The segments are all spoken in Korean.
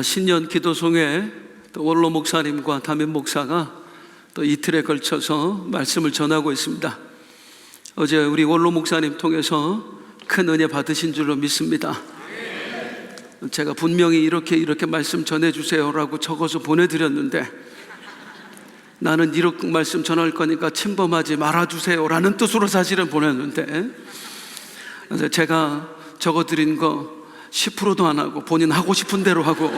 신년 기도송에 또 원로 목사님과 담임 목사가 또 이틀에 걸쳐서 말씀을 전하고 있습니다. 어제 우리 원로 목사님 통해서 큰 은혜 받으신 줄로 믿습니다. 제가 분명히 이렇게 말씀 전해주세요라고 적어서 보내드렸는데, 나는 이렇게 말씀 전할 거니까 침범하지 말아주세요라는 뜻으로 사실은 보냈는데, 그래서 제가 적어드린 거 10%도 안 하고 본인 하고 싶은 대로 하고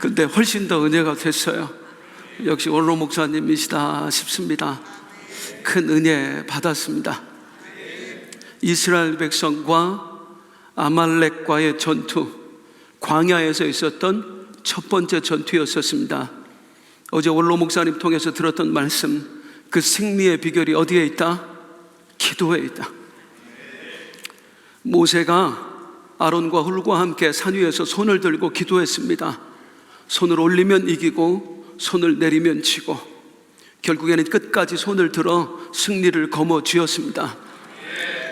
근데 훨씬 더 은혜가 됐어요. 역시 원로 목사님이시다 싶습니다. 큰 은혜 받았습니다. 이스라엘 백성과 아말렉과의 전투, 광야에서 있었던 첫 번째 전투였었습니다. 어제 원로 목사님 통해서 들었던 말씀, 그 승리의 비결이 어디에 있다? 기도에 있다. 모세가 아론과 훌과 함께 산 위에서 손을 들고 기도했습니다. 손을 올리면 이기고 손을 내리면 지고, 결국에는 끝까지 손을 들어 승리를 거머쥐었습니다.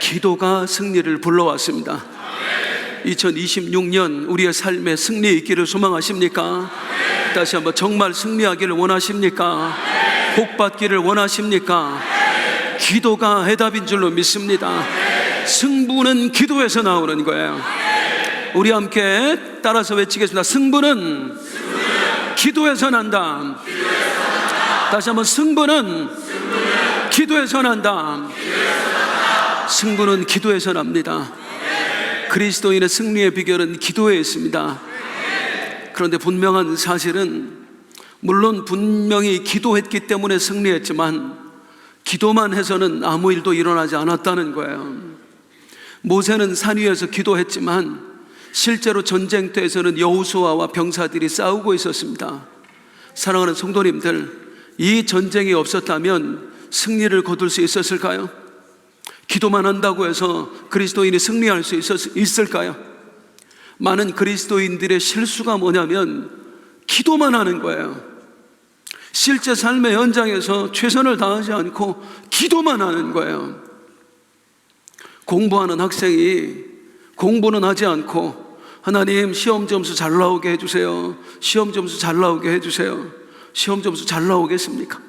기도가 승리를 불러왔습니다. 2026년 우리의 삶에 승리 있기를 소망하십니까? 다시 한번, 정말 승리하기를 원하십니까? 복 받기를 원하십니까? 기도가 해답인 줄로 믿습니다. 승부는 기도에서 나오는 거예요. 우리 함께 따라서 외치겠습니다. 승부는 기도에서 난다. 다시 한번, 승부는 기도에서 난다. 승부는 기도에서 납니다. 그리스도인의 승리의 비결은 기도에 있습니다. 그런데 분명한 사실은, 물론 분명히 기도했기 때문에 승리했지만 기도만 해서는 아무 일도 일어나지 않았다는 거예요. 모세는 산 위에서 기도했지만 실제로 전쟁터에서는 여호수아와 병사들이 싸우고 있었습니다. 사랑하는 성도님들, 이 전쟁이 없었다면 승리를 거둘 수 있었을까요? 기도만 한다고 해서 그리스도인이 승리할 수 있을까요? 많은 그리스도인들의 실수가 뭐냐면 기도만 하는 거예요. 실제 삶의 현장에서 최선을 다하지 않고 기도만 하는 거예요. 공부하는 학생이 공부는 하지 않고, 하나님 시험 점수 잘 나오게 해주세요, 시험 점수 잘 나오게 해주세요. 시험 점수 잘 나오겠습니까?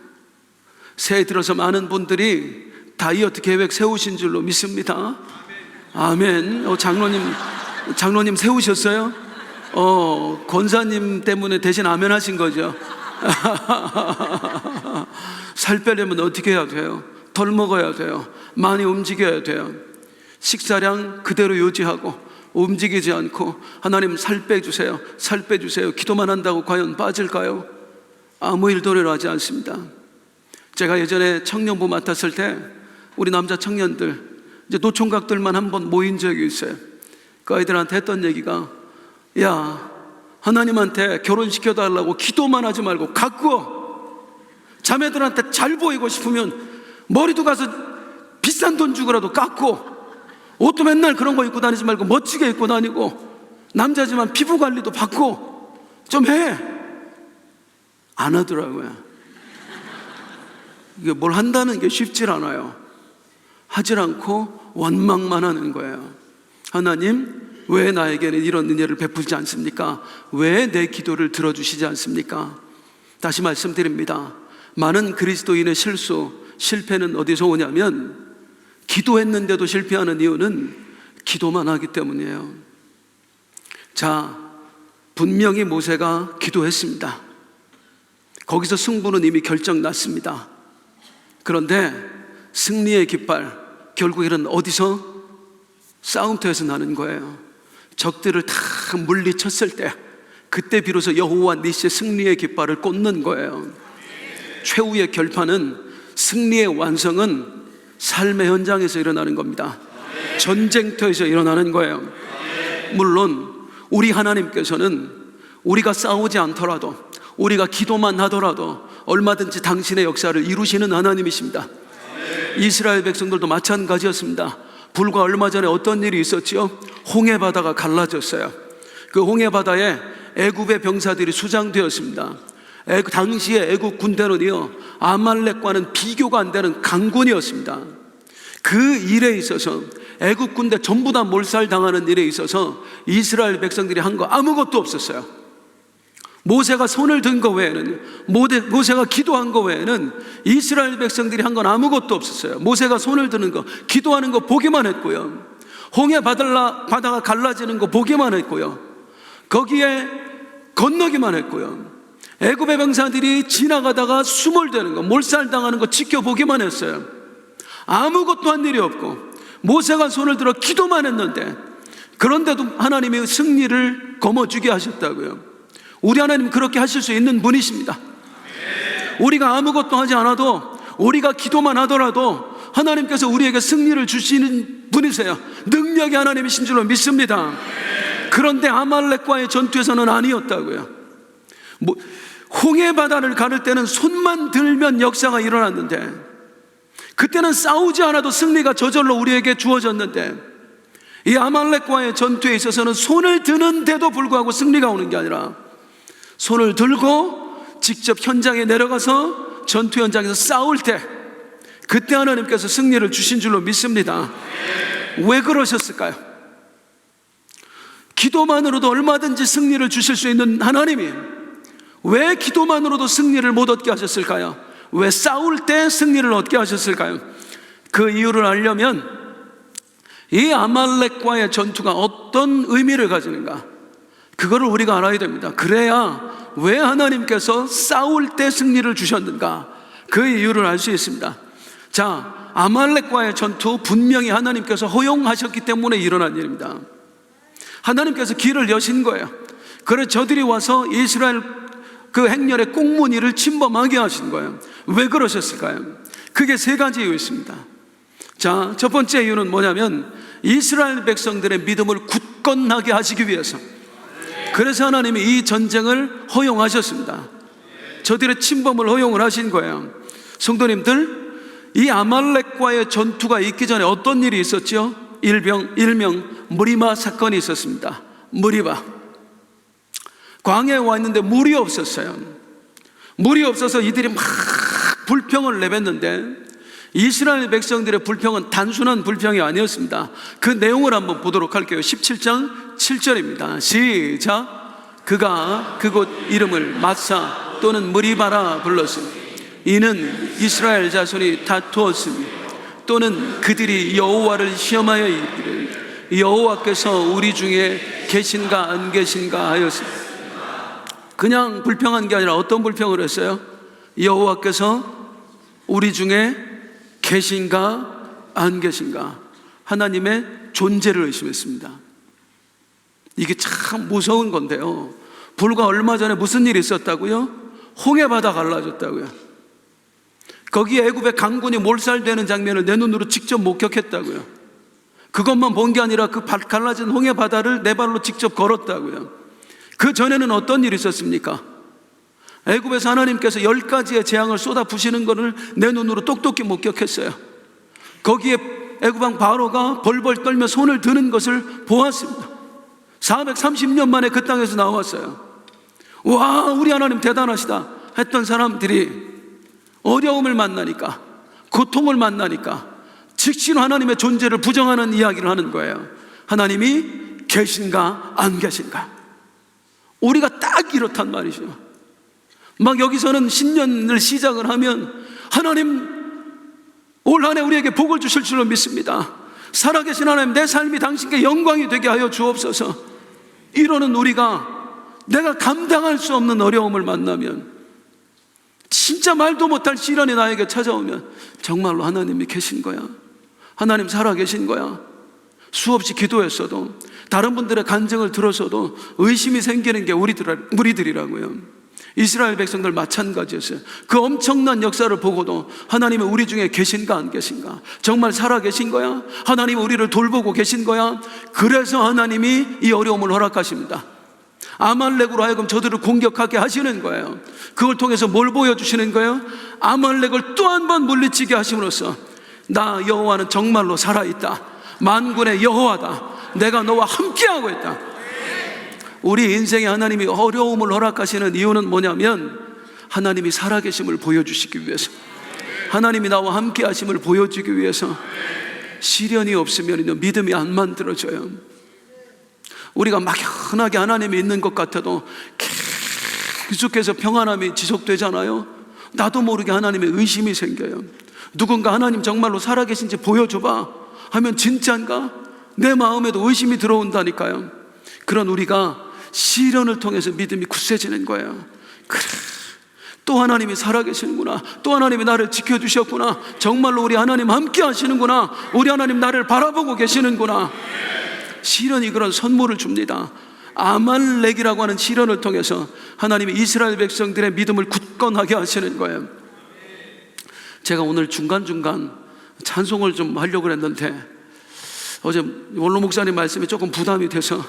새해 들어서 많은 분들이 다이어트 계획 세우신 줄로 믿습니다. 아멘. 장로님 세우셨어요? 권사님 때문에 대신 아멘 하신 거죠. 살 빼려면 어떻게 해야 돼요? 덜 먹어야 돼요. 많이 움직여야 돼요. 식사량 그대로 유지하고 움직이지 않고, 하나님 살 빼주세요, 살 빼주세요, 기도만 한다고 과연 빠질까요? 아무 일도 일어나지 않습니다. 제가 예전에 청년부 맡았을 때 우리 남자 청년들, 이제 노총각들만 한번 모인 적이 있어요. 그 아이들한테 했던 얘기가, 야, 하나님한테 결혼시켜달라고 기도만 하지 말고 가꾸어. 자매들한테 잘 보이고 싶으면 머리도 가서 비싼 돈 주고라도 깎고, 옷도 맨날 그런 거 입고 다니지 말고 멋지게 입고 다니고, 남자지만 피부 관리도 받고 좀 해. 안 하더라고요. 이게 뭘 한다는 게 쉽질 않아요. 하질 않고 원망만 하는 거예요. 하나님, 왜 나에게는 이런 은혜를 베풀지 않습니까? 왜 내 기도를 들어주시지 않습니까? 다시 말씀드립니다. 많은 그리스도인의 실패는 어디서 오냐면, 기도했는데도 실패하는 이유는 기도만 하기 때문이에요. 자, 분명히 모세가 기도했습니다. 거기서 승부는 이미 결정났습니다. 그런데 승리의 깃발, 결국에는 어디서? 싸움터에서 나는 거예요. 적들을 다 물리쳤을 때, 그때 비로소 여호와 니시의 승리의 깃발을 꽂는 거예요. 최후의 결판은, 승리의 완성은 삶의 현장에서 일어나는 겁니다. 전쟁터에서 일어나는 거예요. 물론 우리 하나님께서는 우리가 싸우지 않더라도, 우리가 기도만 하더라도 얼마든지 당신의 역사를 이루시는 하나님이십니다. 이스라엘 백성들도 마찬가지였습니다. 불과 얼마 전에 어떤 일이 있었지요? 홍해바다가 갈라졌어요. 그 홍해바다에 애굽의 병사들이 수장되었습니다. 당시에 애국 군대는요, 아말렉과는 비교가 안 되는 강군이었습니다. 그 일에 있어서 애국 군대 전부 다 몰살당하는 일에 있어서 이스라엘 백성들이 한 거 아무것도 없었어요. 모세가 손을 든 거 외에는, 모세가 기도한 거 외에는 이스라엘 백성들이 한 건 아무것도 없었어요. 모세가 손을 드는 거, 기도하는 거 보기만 했고요. 홍해 바다가 갈라지는 거 보기만 했고요. 거기에 건너기만 했고요. 애굽의 병사들이 지나가다가 숨을 대는 거, 몰살당하는 거 지켜보기만 했어요. 아무것도 한 일이 없고 모세가 손을 들어 기도만 했는데, 그런데도 하나님이 승리를 거머쥐게 하셨다고요. 우리 하나님 그렇게 하실 수 있는 분이십니다. 우리가 아무것도 하지 않아도, 우리가 기도만 하더라도 하나님께서 우리에게 승리를 주시는 분이세요. 능력의 하나님이신 줄로 믿습니다. 그런데 아말렉과의 전투에서는 아니었다고요. 홍해 바다를 가를 때는 손만 들면 역사가 일어났는데, 그때는 싸우지 않아도 승리가 저절로 우리에게 주어졌는데, 이 아말렉과의 전투에 있어서는 손을 드는데도 불구하고 승리가 오는 게 아니라, 손을 들고 직접 현장에 내려가서 전투 현장에서 싸울 때, 그때 하나님께서 승리를 주신 줄로 믿습니다. 왜 그러셨을까요? 기도만으로도 얼마든지 승리를 주실 수 있는 하나님이 왜 기도만으로도 승리를 못 얻게 하셨을까요? 왜 싸울 때 승리를 얻게 하셨을까요? 그 이유를 알려면 이 아말렉과의 전투가 어떤 의미를 가지는가, 그거를 우리가 알아야 됩니다. 그래야 왜 하나님께서 싸울 때 승리를 주셨는가, 그 이유를 알 수 있습니다. 자, 아말렉과의 전투 분명히 하나님께서 허용하셨기 때문에 일어난 일입니다. 하나님께서 길을 여신 거예요. 그래서 저들이 와서 이스라엘 그 행렬의 꽁무니를 침범하게 하신 거예요. 왜 그러셨을까요? 그게 세 가지 이유 있습니다. 자, 첫 번째 이유는 뭐냐면 이스라엘 백성들의 믿음을 굳건하게 하시기 위해서, 그래서 하나님이 이 전쟁을 허용하셨습니다. 저들의 침범을 허용을 하신 거예요. 성도님들, 이 아말렉과의 전투가 있기 전에 어떤 일이 있었죠? 일명 무리바 사건이 있었습니다. 무리바, 광야에 와 있는데 물이 없었어요. 물이 없어서 이들이 막 불평을 내뱉는데, 이스라엘 백성들의 불평은 단순한 불평이 아니었습니다. 그 내용을 한번 보도록 할게요. 17장 7절입니다 시작. 그가 그곳 이름을 마사 또는 무리바라 불렀으니 이는 이스라엘 자손이 다투었으니, 또는 그들이 여호와를 시험하여 이르기를 여호와께서 우리 중에 계신가 안 계신가 하였습니다. 그냥 불평한 게 아니라 어떤 불평을 했어요? 여호와께서 우리 중에 계신가 안 계신가, 하나님의 존재를 의심했습니다. 이게 참 무서운 건데요, 불과 얼마 전에 무슨 일이 있었다고요? 홍해 바다 갈라졌다고요. 거기에 애굽의 강군이 몰살되는 장면을 내 눈으로 직접 목격했다고요. 그것만 본 게 아니라 그 갈라진 홍해 바다를 내 발로 직접 걸었다고요. 그 전에는 어떤 일이 있었습니까? 애굽에서 하나님께서 10가지의 재앙을 쏟아 부시는 것을 내 눈으로 똑똑히 목격했어요. 거기에 애굽 왕 바로가 벌벌 떨며 손을 드는 것을 보았습니다. 430년 만에 그 땅에서 나왔어요. 와, 우리 하나님 대단하시다 했던 사람들이 어려움을 만나니까, 고통을 만나니까 즉시로 하나님의 존재를 부정하는 이야기를 하는 거예요. 하나님이 계신가 안 계신가. 우리가 딱 이렇단 말이죠. 막 여기서는 신년을 시작을 하면 하나님 올 한 해 우리에게 복을 주실 줄로 믿습니다. 살아계신 하나님, 내 삶이 당신께 영광이 되게 하여 주옵소서. 이러는 우리가 내가 감당할 수 없는 어려움을 만나면, 진짜 말도 못할 시련이 나에게 찾아오면 정말로 하나님이 계신 거야, 하나님 살아계신 거야, 수없이 기도했어도, 다른 분들의 간증을 들어서도 의심이 생기는 게 우리들이라고요. 이스라엘 백성들 마찬가지였어요. 그 엄청난 역사를 보고도 하나님은 우리 중에 계신가 안 계신가, 정말 살아계신 거야, 하나님은 우리를 돌보고 계신 거야. 그래서 하나님이 이 어려움을 허락하십니다. 아말렉으로 하여금 저들을 공격하게 하시는 거예요. 그걸 통해서 뭘 보여주시는 거예요? 아말렉을 또 한 번 물리치게 하심으로써 나 여호와는 정말로 살아있다, 만군의 여호와다, 내가 너와 함께하고 있다. 우리 인생에 하나님이 어려움을 허락하시는 이유는 뭐냐면 하나님이 살아계심을 보여주시기 위해서, 하나님이 나와 함께하심을 보여주기 위해서. 시련이 없으면 믿음이 안 만들어져요. 우리가 막연하게 하나님이 있는 것 같아도 계속해서 평안함이 지속되잖아요. 나도 모르게 하나님의 의심이 생겨요. 누군가 하나님 정말로 살아계신지 보여줘봐 하면 진짜인가? 내 마음에도 의심이 들어온다니까요. 그런 우리가 시련을 통해서 믿음이 굳세지는 거예요. 그래, 또 하나님이 살아계시는구나, 또 하나님이 나를 지켜주셨구나, 정말로 우리 하나님 함께 하시는구나, 우리 하나님 나를 바라보고 계시는구나. 시련이 그런 선물을 줍니다. 아말렉이라고 하는 시련을 통해서 하나님이 이스라엘 백성들의 믿음을 굳건하게 하시는 거예요. 제가 오늘 중간중간 찬송을 좀 하려고 했는데 어제 원로 목사님 말씀이 조금 부담이 돼서,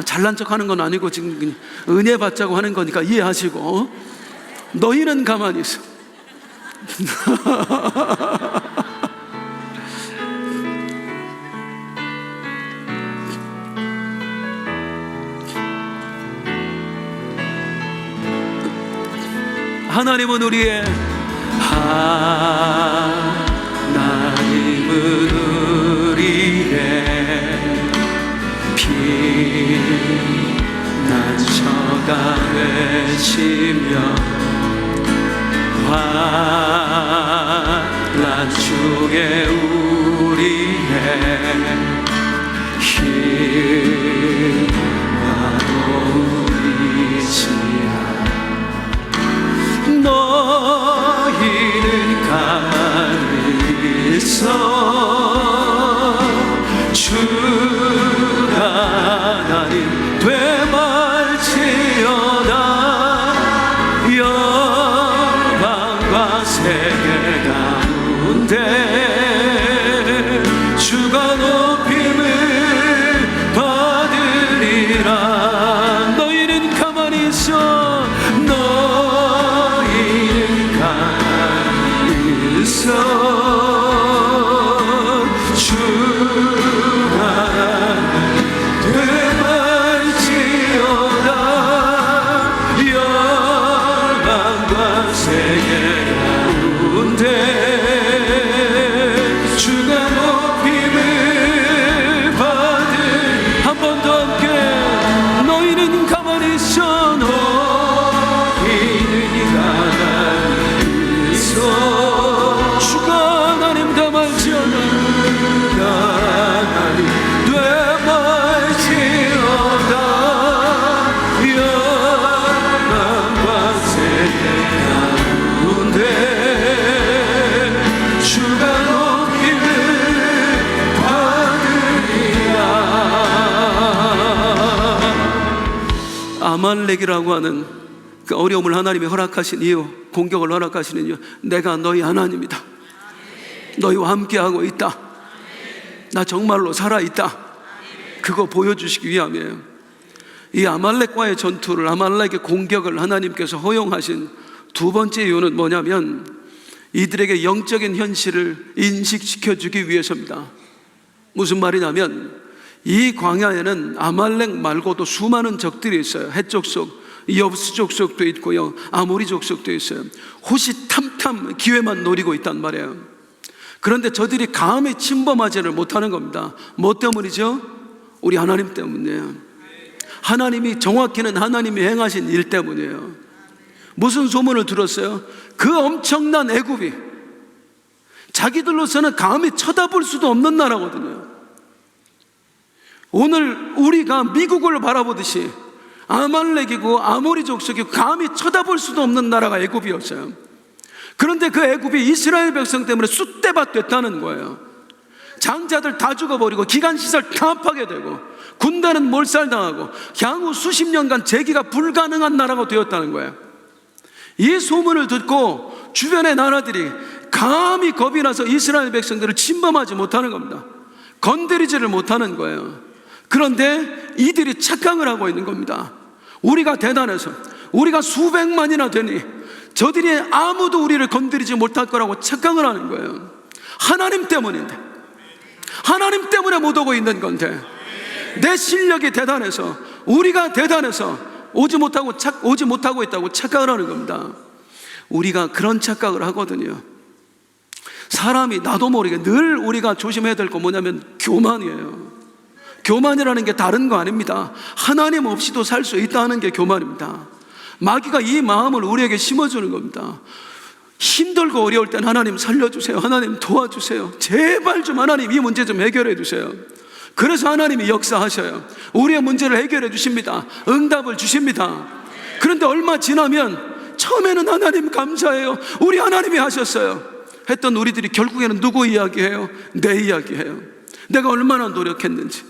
잘난 척 하는 건 아니고 지금 은혜 받자고 하는 거니까 이해하시고, 너희는 가만히 있어. 하나님은 우리의 피난처가 되시며 환난 중에 우리의 힘나노이지라. 너희는 가만히 있어 주가 하나님 되말지어다. 영광과 세계 가운데 주가 높임을 받으리라. 너희는 가만히 있어, 주가 되말지어다. 영광과 세계 가운데 주가 높임을 받으리. 한 번 더 함께, 너희는 가만히 있어, 너희는 가만히 있어 주가 하나님 되말지어다. 하나님 되말지어다. 영광과 세계 가운데 주가 높임을 받으리라. 아말렉이라고 하는 그 어려움을 하나님이 허락하신 이유, 공격을 허락하시는 이유, 내가 너희 하나님이다. 너희와 함께하고 있다. 나 정말로 살아있다. 그거 보여주시기 위함이에요. 이 아말렉과의 전투를, 아말렉의 공격을 하나님께서 허용하신 두 번째 이유는 뭐냐면, 이들에게 영적인 현실을 인식시켜주기 위해서입니다. 무슨 말이냐면, 이 광야에는 아말렉 말고도 수많은 적들이 있어요. 헷 족속, 여부스 족속도 있고요, 아모리 족속도 있어요. 호시탐탐 기회만 노리고 있단 말이에요. 그런데 저들이 감히 침범하지를 못하는 겁니다. 뭐 때문이죠? 우리 하나님 때문이에요. 하나님이, 정확히는 하나님이 행하신 일 때문이에요. 무슨 소문을 들었어요? 그 엄청난 애굽이 자기들로서는 감히 쳐다볼 수도 없는 나라거든요. 오늘 우리가 미국을 바라보듯이 아말렉이고 아모리 족속이고 감히 쳐다볼 수도 없는 나라가 애굽이었어요. 그런데 그 애굽이 이스라엘 백성 때문에 쑥대밭 됐다는 거예요. 장자들 다 죽어버리고 기관시설 다 파괴되고 군대는 몰살당하고 향후 수십 년간 재기가 불가능한 나라가 되었다는 거예요. 이 소문을 듣고 주변의 나라들이 감히 겁이 나서 이스라엘 백성들을 침범하지 못하는 겁니다. 건드리지를 못하는 거예요. 그런데 이들이 착각을 하고 있는 겁니다. 우리가 대단해서, 우리가 수백만이나 되니 저들이 아무도 우리를 건드리지 못할 거라고 착각을 하는 거예요. 하나님 때문인데, 하나님 때문에 못 오고 있는 건데, 내 실력이 대단해서, 우리가 대단해서 오지 못하고 있다고 착각을 하는 겁니다. 우리가 그런 착각을 하거든요. 사람이 나도 모르게 늘 우리가 조심해야 될 건 뭐냐면 교만이에요. 교만이라는 게 다른 거 아닙니다. 하나님 없이도 살 수 있다는 게 교만입니다. 마귀가 이 마음을 우리에게 심어주는 겁니다. 힘들고 어려울 땐 하나님 살려주세요, 하나님 도와주세요, 제발 좀 하나님 이 문제 좀 해결해 주세요. 그래서 하나님이 역사하셔요. 우리의 문제를 해결해 주십니다. 응답을 주십니다. 그런데 얼마 지나면 처음에는 하나님 감사해요, 우리 하나님이 하셨어요 했던 우리들이 결국에는 누구 이야기해요? 내 이야기해요. 내가 얼마나 노력했는지,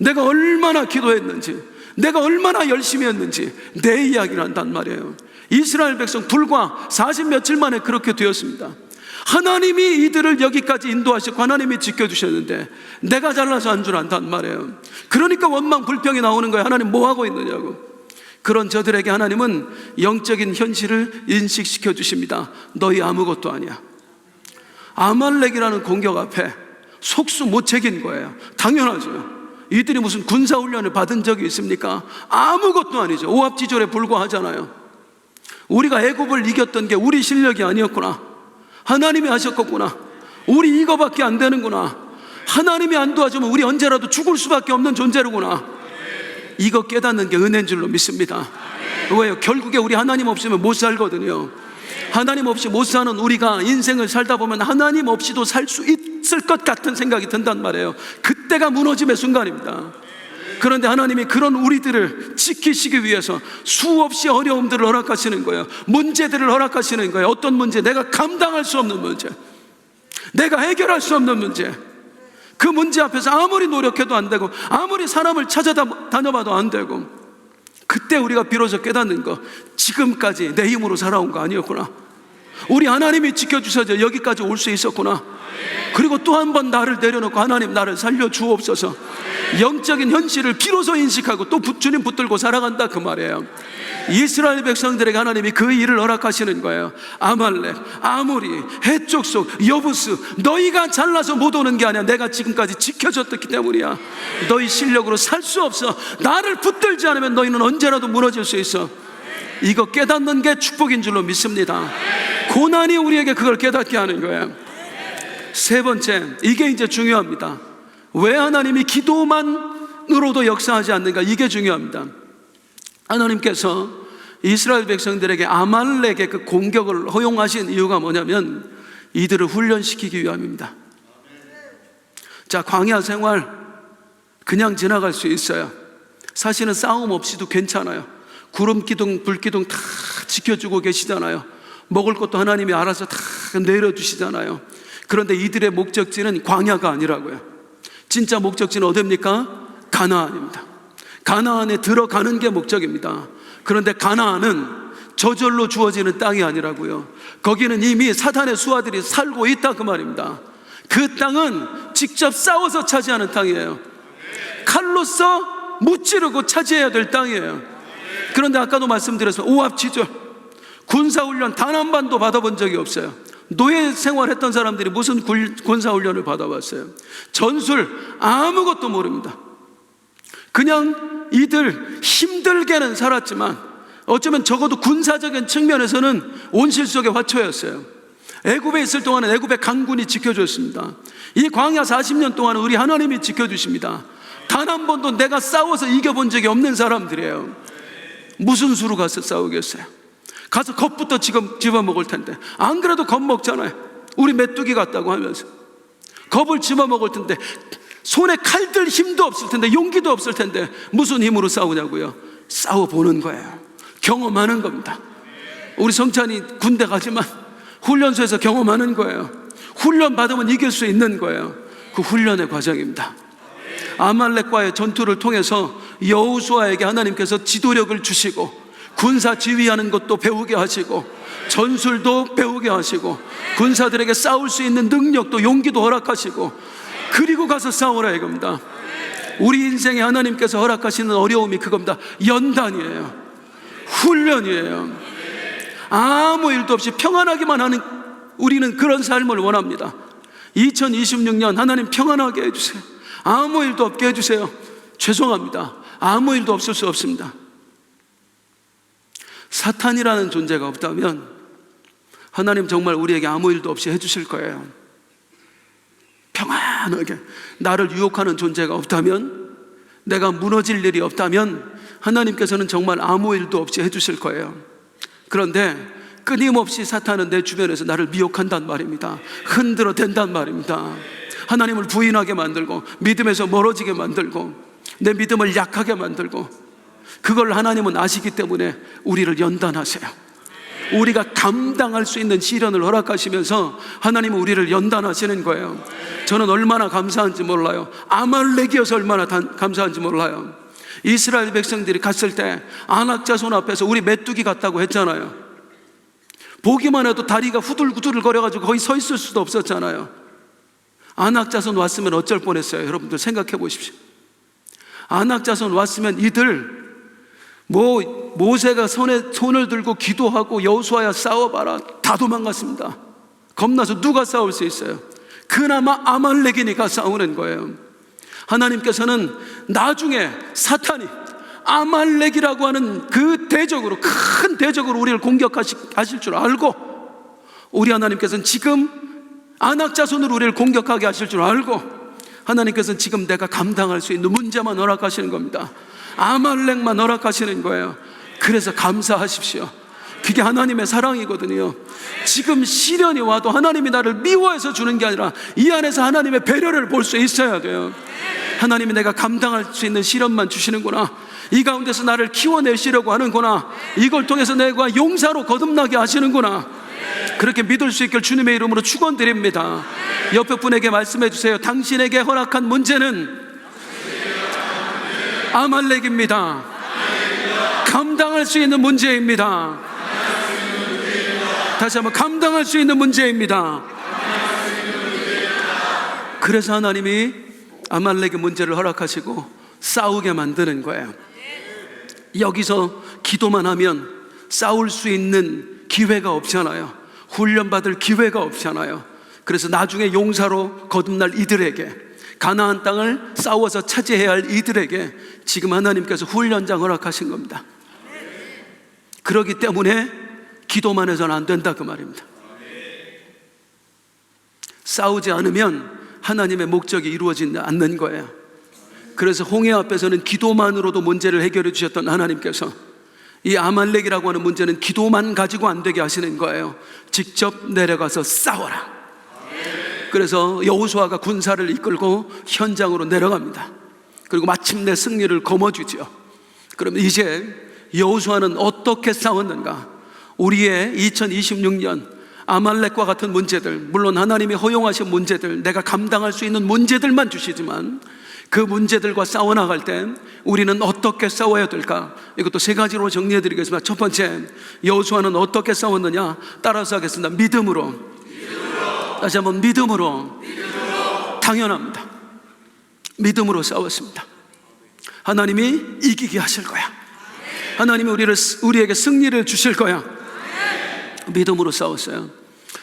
내가 얼마나 기도했는지, 내가 얼마나 열심히 했는지 내 이야기를 한단 말이에요. 이스라엘 백성 불과 40 며칠 만에 그렇게 되었습니다. 하나님이 이들을 여기까지 인도하시고 하나님이 지켜주셨는데 내가 잘나서 한 줄 안단 말이에요. 그러니까 원망 불평이 나오는 거예요. 하나님 뭐 하고 있느냐고. 그런 저들에게 하나님은 영적인 현실을 인식시켜 주십니다. 너희 아무것도 아니야. 아말렉이라는 공격 앞에 속수 못 책인 거예요. 당연하죠. 이들이 무슨 군사훈련을 받은 적이 있습니까? 아무것도 아니죠. 오합지졸에 불과하잖아요. 우리가 애굽을 이겼던 게 우리 실력이 아니었구나, 하나님이 하셨겠구나, 우리 이거밖에 안 되는구나, 하나님이 안 도와주면 우리 언제라도 죽을 수밖에 없는 존재로구나, 이거 깨닫는 게 은혜인 줄로 믿습니다. 왜요? 결국에 우리 하나님 없으면 못 살거든요. 하나님 없이 못 사는 우리가 인생을 살다 보면 하나님 없이도 살 수 있을 것 같은 생각이 든단 말이에요. 그때가 무너짐의 순간입니다. 그런데 하나님이 그런 우리들을 지키시기 위해서 수없이 어려움들을 허락하시는 거예요. 문제들을 허락하시는 거예요. 어떤 문제? 내가 감당할 수 없는 문제, 내가 해결할 수 없는 문제. 그 문제 앞에서 아무리 노력해도 안 되고 아무리 사람을 찾아다녀봐도 안 되고, 그때 우리가 비로소 깨닫는 거, 지금까지 내 힘으로 살아온 거 아니었구나, 우리 하나님이 지켜주셔서 여기까지 올 수 있었구나. 그리고 또 한 번 나를 내려놓고 하나님 나를 살려주옵소서, 영적인 현실을 비로소 인식하고 또 주님 붙들고 살아간다, 그 말이에요. 이스라엘 백성들에게 하나님이 그 일을 허락하시는 거예요. 아말렉, 아모리, 해족속, 여부스, 너희가 잘나서 못 오는 게 아니야. 내가 지금까지 지켜줬기 때문이야. 너희 실력으로 살 수 없어. 나를 붙들지 않으면 너희는 언제라도 무너질 수 있어. 이거 깨닫는 게 축복인 줄로 믿습니다. 고난이 우리에게 그걸 깨닫게 하는 거예요. 세 번째, 이게 이제 중요합니다. 왜 하나님이 기도만으로도 역사하지 않는가? 이게 중요합니다. 하나님께서 이스라엘 백성들에게 아말렉의 그 공격을 허용하신 이유가 뭐냐면 이들을 훈련시키기 위함입니다. 자, 광야 생활 그냥 지나갈 수 있어요. 사실은 싸움 없이도 괜찮아요. 구름 기둥, 불 기둥 다 지켜주고 계시잖아요. 먹을 것도 하나님이 알아서 다 내려주시잖아요. 그런데 이들의 목적지는 광야가 아니라고요. 진짜 목적지는 어디입니까? 가나안입니다. 가나안에 들어가는 게 목적입니다. 그런데 가나안은 저절로 주어지는 땅이 아니라고요. 거기는 이미 사탄의 수하들이 살고 있다, 그 말입니다. 그 땅은 직접 싸워서 차지하는 땅이에요. 칼로서 무찌르고 차지해야 될 땅이에요. 그런데 아까도 말씀드렸지만 오합지졸, 군사훈련 단 한 번도 받아본 적이 없어요. 노예 생활했던 사람들이 무슨 군사훈련을 받아봤어요? 전술 아무것도 모릅니다. 그냥 이들 힘들게는 살았지만 어쩌면 적어도 군사적인 측면에서는 온실 속의 화초였어요. 애굽에 있을 동안은 애굽의 강군이 지켜줬습니다. 이 광야 40년 동안은 우리 하나님이 지켜주십니다. 단 한 번도 내가 싸워서 이겨본 적이 없는 사람들이에요. 무슨 수로 가서 싸우겠어요? 가서 겁부터 집어먹을 텐데. 안 그래도 겁 먹잖아요. 우리 메뚜기 같다고 하면서 겁을 집어먹을 텐데, 손에 칼들 힘도 없을 텐데, 용기도 없을 텐데 무슨 힘으로 싸우냐고요? 싸워보는 거예요. 경험하는 겁니다. 우리 성찬이 군대 가지만 훈련소에서 경험하는 거예요. 훈련 받으면 이길 수 있는 거예요. 그 훈련의 과정입니다. 아말렉과의 전투를 통해서 여호수아에게 하나님께서 지도력을 주시고 군사 지휘하는 것도 배우게 하시고 전술도 배우게 하시고 군사들에게 싸울 수 있는 능력도 용기도 허락하시고, 그리고 가서 싸우라 이겁니다. 우리 인생에 하나님께서 허락하시는 어려움이 그겁니다. 연단이에요. 훈련이에요. 아무 일도 없이 평안하기만 하는 우리는 그런 삶을 원합니다. 2026년 하나님 평안하게 해주세요. 아무 일도 없게 해주세요. 죄송합니다. 아무 일도 없을 수 없습니다. 사탄이라는 존재가 없다면 하나님 정말 우리에게 아무 일도 없이 해주실 거예요. 평안하게 나를 유혹하는 존재가 없다면, 내가 무너질 일이 없다면 하나님께서는 정말 아무 일도 없이 해주실 거예요. 그런데 끊임없이 사탄은 내 주변에서 나를 미혹한단 말입니다. 흔들어 댄단 말입니다. 하나님을 부인하게 만들고, 믿음에서 멀어지게 만들고, 내 믿음을 약하게 만들고, 그걸 하나님은 아시기 때문에 우리를 연단하세요. 우리가 감당할 수 있는 시련을 허락하시면서 하나님은 우리를 연단하시는 거예요. 저는 얼마나 감사한지 몰라요. 아말렉이어서 얼마나 감사한지 몰라요. 이스라엘 백성들이 갔을 때 안악자손 앞에서 우리 메뚜기 같다고 했잖아요. 보기만 해도 다리가 후들후들 거려가지고 거기 서 있을 수도 없었잖아요. 안악자손 왔으면 어쩔 뻔했어요. 여러분들 생각해 보십시오. 안악자손 왔으면 이들 모세가 손을 들고 기도하고 여호수아야 싸워봐라, 다 도망갔습니다. 겁나서 누가 싸울 수 있어요? 그나마 아말렉이니까 싸우는 거예요. 하나님께서는 나중에 사탄이 아말렉이라고 하는 그 대적으로, 큰 대적으로 우리를 공격하실 줄 알고, 우리 하나님께서는 지금 안악자손으로 우리를 공격하게 하실 줄 알고, 하나님께서는 지금 내가 감당할 수 있는 문제만 허락하시는 겁니다. 아말렉만 허락하시는 거예요. 그래서 감사하십시오. 그게 하나님의 사랑이거든요. 지금 시련이 와도 하나님이 나를 미워해서 주는 게 아니라 이 안에서 하나님의 배려를 볼 수 있어야 돼요. 하나님이 내가 감당할 수 있는 시련만 주시는구나, 이 가운데서 나를 키워내시려고 하는구나, 이걸 통해서 내가 용사로 거듭나게 하시는구나, 그렇게 믿을 수 있길 주님의 이름으로 축원드립니다. 옆에 분에게 말씀해 주세요. 당신에게 허락한 문제는 아말렉입니다. 감당할 수 있는 문제입니다. 다시 한번, 감당할 수 있는 문제입니다. 그래서 하나님이 아말렉의 문제를 허락하시고 싸우게 만드는 거예요. 여기서 기도만 하면 싸울 수 있는 기회가 없잖아요. 훈련받을 기회가 없잖아요. 그래서 나중에 용사로 거듭날 이들에게, 가나안 땅을 싸워서 차지해야 할 이들에게 지금 하나님께서 훈련장 허락하신 겁니다. 그렇기 때문에 기도만 해서는 안 된다, 그 말입니다. 싸우지 않으면 하나님의 목적이 이루어지지 않는 거예요. 그래서 홍해 앞에서는 기도만으로도 문제를 해결해 주셨던 하나님께서 이 아말렉이라고 하는 문제는 기도만 가지고 안 되게 하시는 거예요. 직접 내려가서 싸워라. 그래서 여호수아가 군사를 이끌고 현장으로 내려갑니다. 그리고 마침내 승리를 거머쥐죠. 그럼 이제 여호수아는 어떻게 싸웠는가? 우리의 2026년 아말렉과 같은 문제들, 물론 하나님이 허용하신 문제들, 내가 감당할 수 있는 문제들만 주시지만 그 문제들과 싸워나갈 때 우리는 어떻게 싸워야 될까? 이것도 세 가지로 정리해 드리겠습니다. 첫 번째, 여호수아는 어떻게 싸웠느냐? 따라서 하겠습니다. 믿음으로. 다시 한번, 믿음으로. 당연합니다. 믿음으로 싸웠습니다. 하나님이 이기게 하실 거야. 하나님이 우리에게 승리를 주실 거야. 믿음으로 싸웠어요.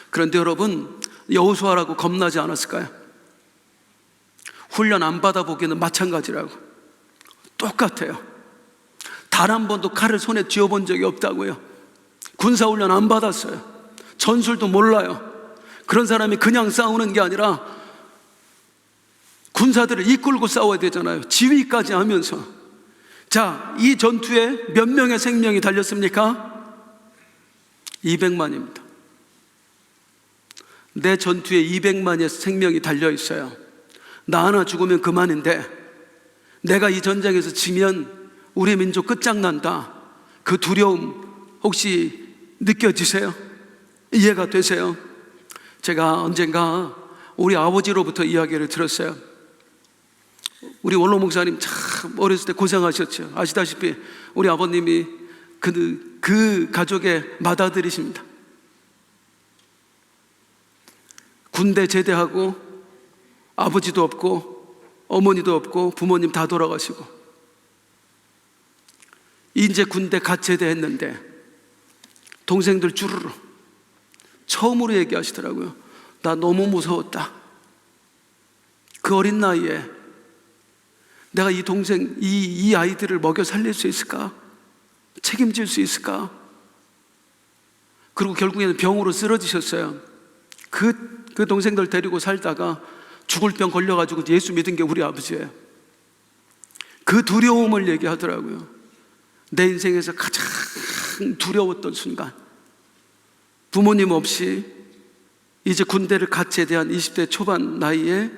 그런데 여러분, 여호수아라고 겁나지 않았을까요? 훈련 안 받아보기에는 마찬가지라고. 똑같아요. 단 한 번도 칼을 손에 쥐어본 적이 없다고요. 군사훈련 안 받았어요. 전술도 몰라요. 그런 사람이 그냥 싸우는 게 아니라 군사들을 이끌고 싸워야 되잖아요. 지휘까지 하면서. 자, 이 전투에 몇 명의 생명이 달렸습니까? 200만입니다. 내 전투에 200만의 생명이 달려 있어요. 나 하나 죽으면 그만인데 내가 이 전쟁에서 지면 우리 민족 끝장난다. 그 두려움 혹시 느껴지세요? 이해가 되세요? 제가 언젠가 우리 아버지로부터 이야기를 들었어요. 우리 원로 목사님 참 어렸을 때 고생하셨죠. 아시다시피 우리 아버님이 그 가족의 맏아들이십니다. 군대 제대하고 아버지도 없고 어머니도 없고 부모님 다 돌아가시고 이제 군대 갓 제대했는데 동생들 주르르 처음으로 얘기하시더라고요. 나 너무 무서웠다. 그 어린 나이에 내가 이 동생, 이 아이들을 먹여 살릴 수 있을까? 책임질 수 있을까? 그리고 결국에는 병으로 쓰러지셨어요. 그 동생들 데리고 살다가 죽을 병 걸려가지고 예수 믿은 게 우리 아버지예요. 그 두려움을 얘기하더라고요. 내 인생에서 가장 두려웠던 순간, 부모님 없이 이제 군대를 갓 제대한 20대 초반 나이에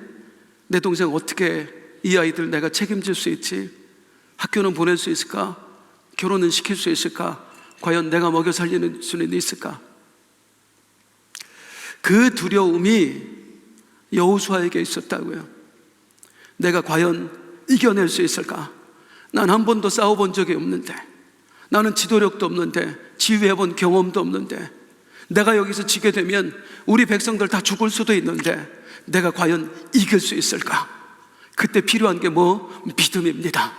내 동생 어떻게 이 아이들 내가 책임질 수 있지? 학교는 보낼 수 있을까? 결혼은 시킬 수 있을까? 과연 내가 먹여 살리는 수는 있을까? 그 두려움이 여호수아에게 있었다고요. 내가 과연 이겨낼 수 있을까? 난 한 번도 싸워본 적이 없는데, 나는 지도력도 없는데, 지휘해본 경험도 없는데, 내가 여기서 지게 되면 우리 백성들 다 죽을 수도 있는데 내가 과연 이길 수 있을까? 그때 필요한 게 믿음입니다.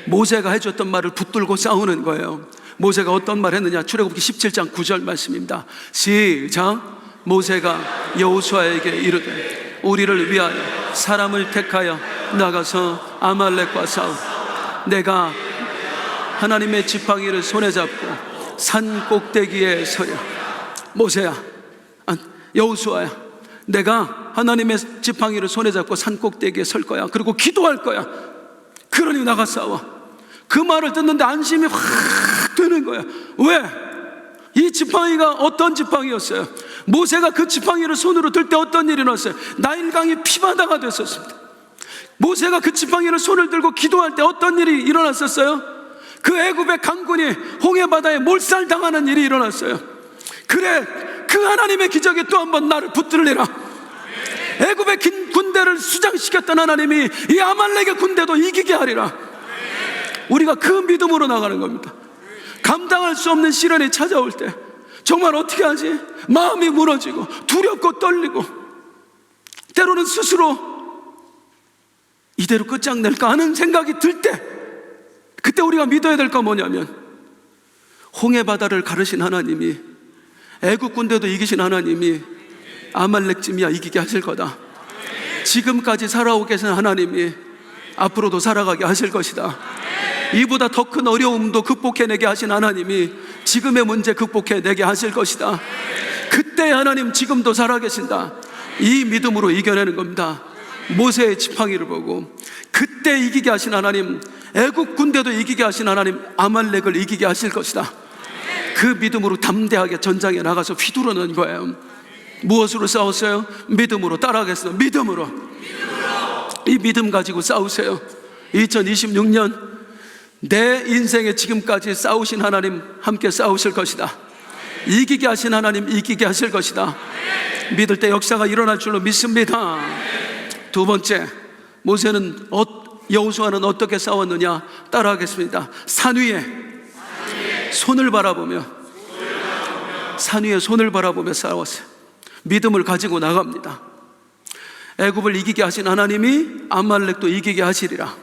모세가 해줬던 말을 붙들고 싸우는 거예요. 모세가 어떤 말 했느냐? 출애굽기 17장 9절 말씀입니다. 시작. 모세가 여호수아에게 이르되 우리를 위하여 사람을 택하여 나가서 아말렉과 싸우. 내가 하나님의 지팡이를 손에 잡고 산 꼭대기에 서려. 모세야, 여호수아야, 내가 하나님의 지팡이를 손에 잡고 산 꼭대기에 설 거야. 그리고 기도할 거야. 그러니 나가 싸워. 그 말을 듣는데 안심이 확 되는 거야. 왜? 이 지팡이가 어떤 지팡이였어요? 모세가 그 지팡이를 손으로 들 때 어떤 일이 났어요? 나일강이 피바다가 됐었습니다. 모세가 그 지팡이를 손을 들고 기도할 때 어떤 일이 일어났었어요? 그 애굽의 강군이 홍해바다에 몰살당하는 일이 일어났어요. 그래, 그 하나님의 기적이 또 한 번 나를 붙들리라. 애굽의 군대를 수장시켰던 하나님이 이 아말렉의 군대도 이기게 하리라. 우리가 그 믿음으로 나가는 겁니다. 감당할 수 없는 시련이 찾아올 때 정말 어떻게 하지? 마음이 무너지고 두렵고 떨리고, 때로는 스스로 이대로 끝장낼까 하는 생각이 들 때, 그때 우리가 믿어야 될 건 뭐냐면, 홍해바다를 가르신 하나님이, 애국 군대도 이기신 하나님이 아말렉쯤이야 이기게 하실 거다. 지금까지 살아오고 계신 하나님이 앞으로도 살아가게 하실 것이다. 이보다 더 큰 어려움도 극복해내게 하신 하나님이 지금의 문제 극복해내게 하실 것이다. 그때 하나님 지금도 살아계신다. 이 믿음으로 이겨내는 겁니다. 모세의 지팡이를 보고 그때 이기게 하신 하나님, 애국 군대도 이기게 하신 하나님, 아말렉을 이기게 하실 것이다. 그 믿음으로 담대하게 전장에 나가서 휘두르는 거예요. 무엇으로 싸웠어요? 믿음으로. 따라하겠습니다. 믿음으로. 이 믿음 가지고 싸우세요. 2026년 내 인생에 지금까지 싸우신 하나님 함께 싸우실 것이다. 이기게 하신 하나님 이기게 하실 것이다. 믿을 때 역사가 일어날 줄로 믿습니다. 두 번째, 모세는 여호수아는 어떻게 싸웠느냐? 따라하겠습니다. 산 위에 손을 바라보며, 산 위에 손을 바라보며 싸웠어요. 믿음을 가지고 나갑니다. 애굽을 이기게 하신 하나님이 아말렉도 이기게 하시리라.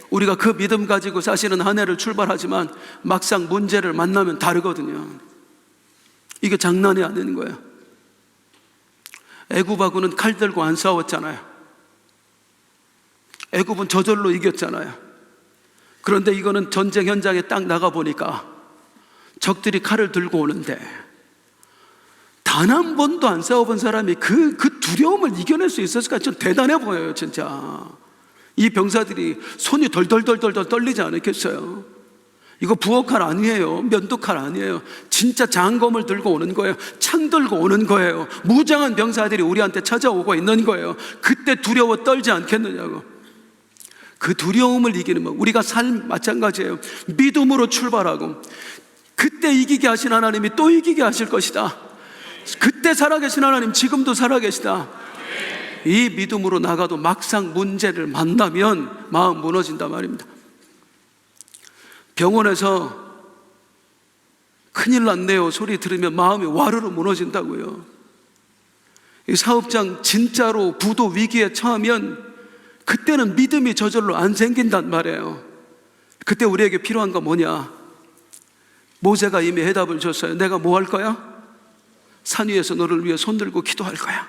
우리가 그 믿음 가지고 사실은 한 해를 출발하지만 막상 문제를 만나면 다르거든요. 이게 장난이 아닌 거예요. 애굽하고는 칼 들고 안 싸웠잖아요. 애굽은 저절로 이겼잖아요. 그런데 이거는 전쟁 현장에 딱 나가보니까 적들이 칼을 들고 오는데 단 한 번도 안 싸워본 사람이 그 두려움을 이겨낼 수 있었을까? 좀 대단해 보여요, 진짜. 이 병사들이 손이 덜덜덜덜 떨리지 않았겠어요? 이거 부엌칼 아니에요. 면도칼 아니에요. 진짜 장검을 들고 오는 거예요. 창 들고 오는 거예요. 무장한 병사들이 우리한테 찾아오고 있는 거예요. 그때 두려워 떨지 않겠느냐고. 그 두려움을 이기는 것, 우리가 삶 마찬가지예요. 믿음으로 출발하고 그때 이기게 하신 하나님이 또 이기게 하실 것이다. 그때 살아계신 하나님 지금도 살아계시다. 이 믿음으로 나가도 막상 문제를 만나면 마음 무너진단 말입니다. 병원에서 큰일 났네요 소리 들으면 마음이 와르르 무너진다고요. 이 사업장 진짜로 부도 위기에 처하면 그때는 믿음이 저절로 안 생긴단 말이에요. 그때 우리에게 필요한 건 뭐냐? 모세가 이미 해답을 줬어요. 내가 뭐 할 거야? 산 위에서 너를 위해 손 들고 기도할 거야.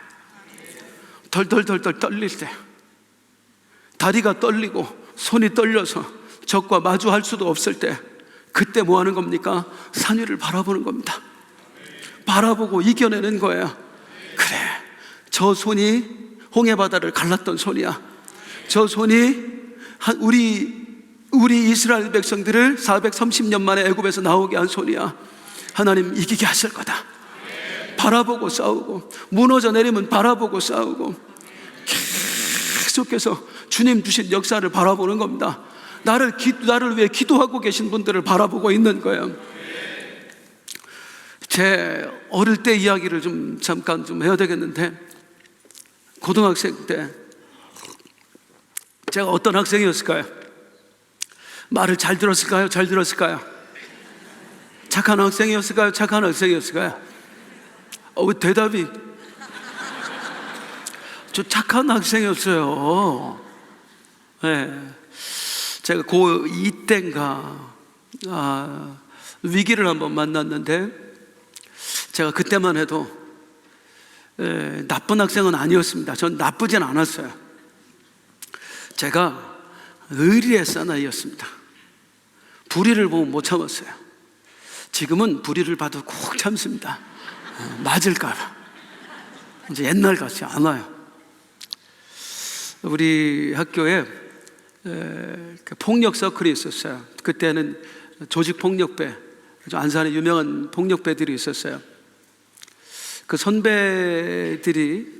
덜덜덜덜 떨릴 때, 다리가 떨리고 손이 떨려서 적과 마주할 수도 없을 때, 그때 뭐 하는 겁니까? 산 위를 바라보는 겁니다. 바라보고 이겨내는 거예요. 그래, 저 손이 홍해바다를 갈랐던 손이야. 저 손이 우리 이스라엘 백성들을 430년 만에 애굽에서 나오게 한 손이야. 하나님 이기게 하실 거다. 바라보고 싸우고, 무너져 내리면 바라보고 싸우고, 계속해서 주님 주신 역사를 바라보는 겁니다. 나를 위해 기도하고 계신 분들을 바라보고 있는 거예요. 제 어릴 때 이야기를 잠깐 해야 되겠는데, 고등학생 때 제가 어떤 학생이었을까요? 말을 잘 들었을까요? 잘 들었을까요? 착한 학생이었을까요? 착한 학생이었을까요? 왜 대답이? 저 착한 학생이었어요. 네. 제가 고2 때인가 위기를 한번 만났는데, 제가 그때만 해도 나쁜 학생은 아니었습니다. 전 나쁘진 않았어요. 제가 의리의 사나이였습니다. 불의를 보면 못 참았어요. 지금은 불의를 봐도 꼭 참습니다. 맞을까 봐. 이제 옛날 같지 않아요. 우리 학교에 폭력 서클이 있었어요. 그때는 조직폭력배, 안산에 유명한 폭력배들이 있었어요. 그 선배들이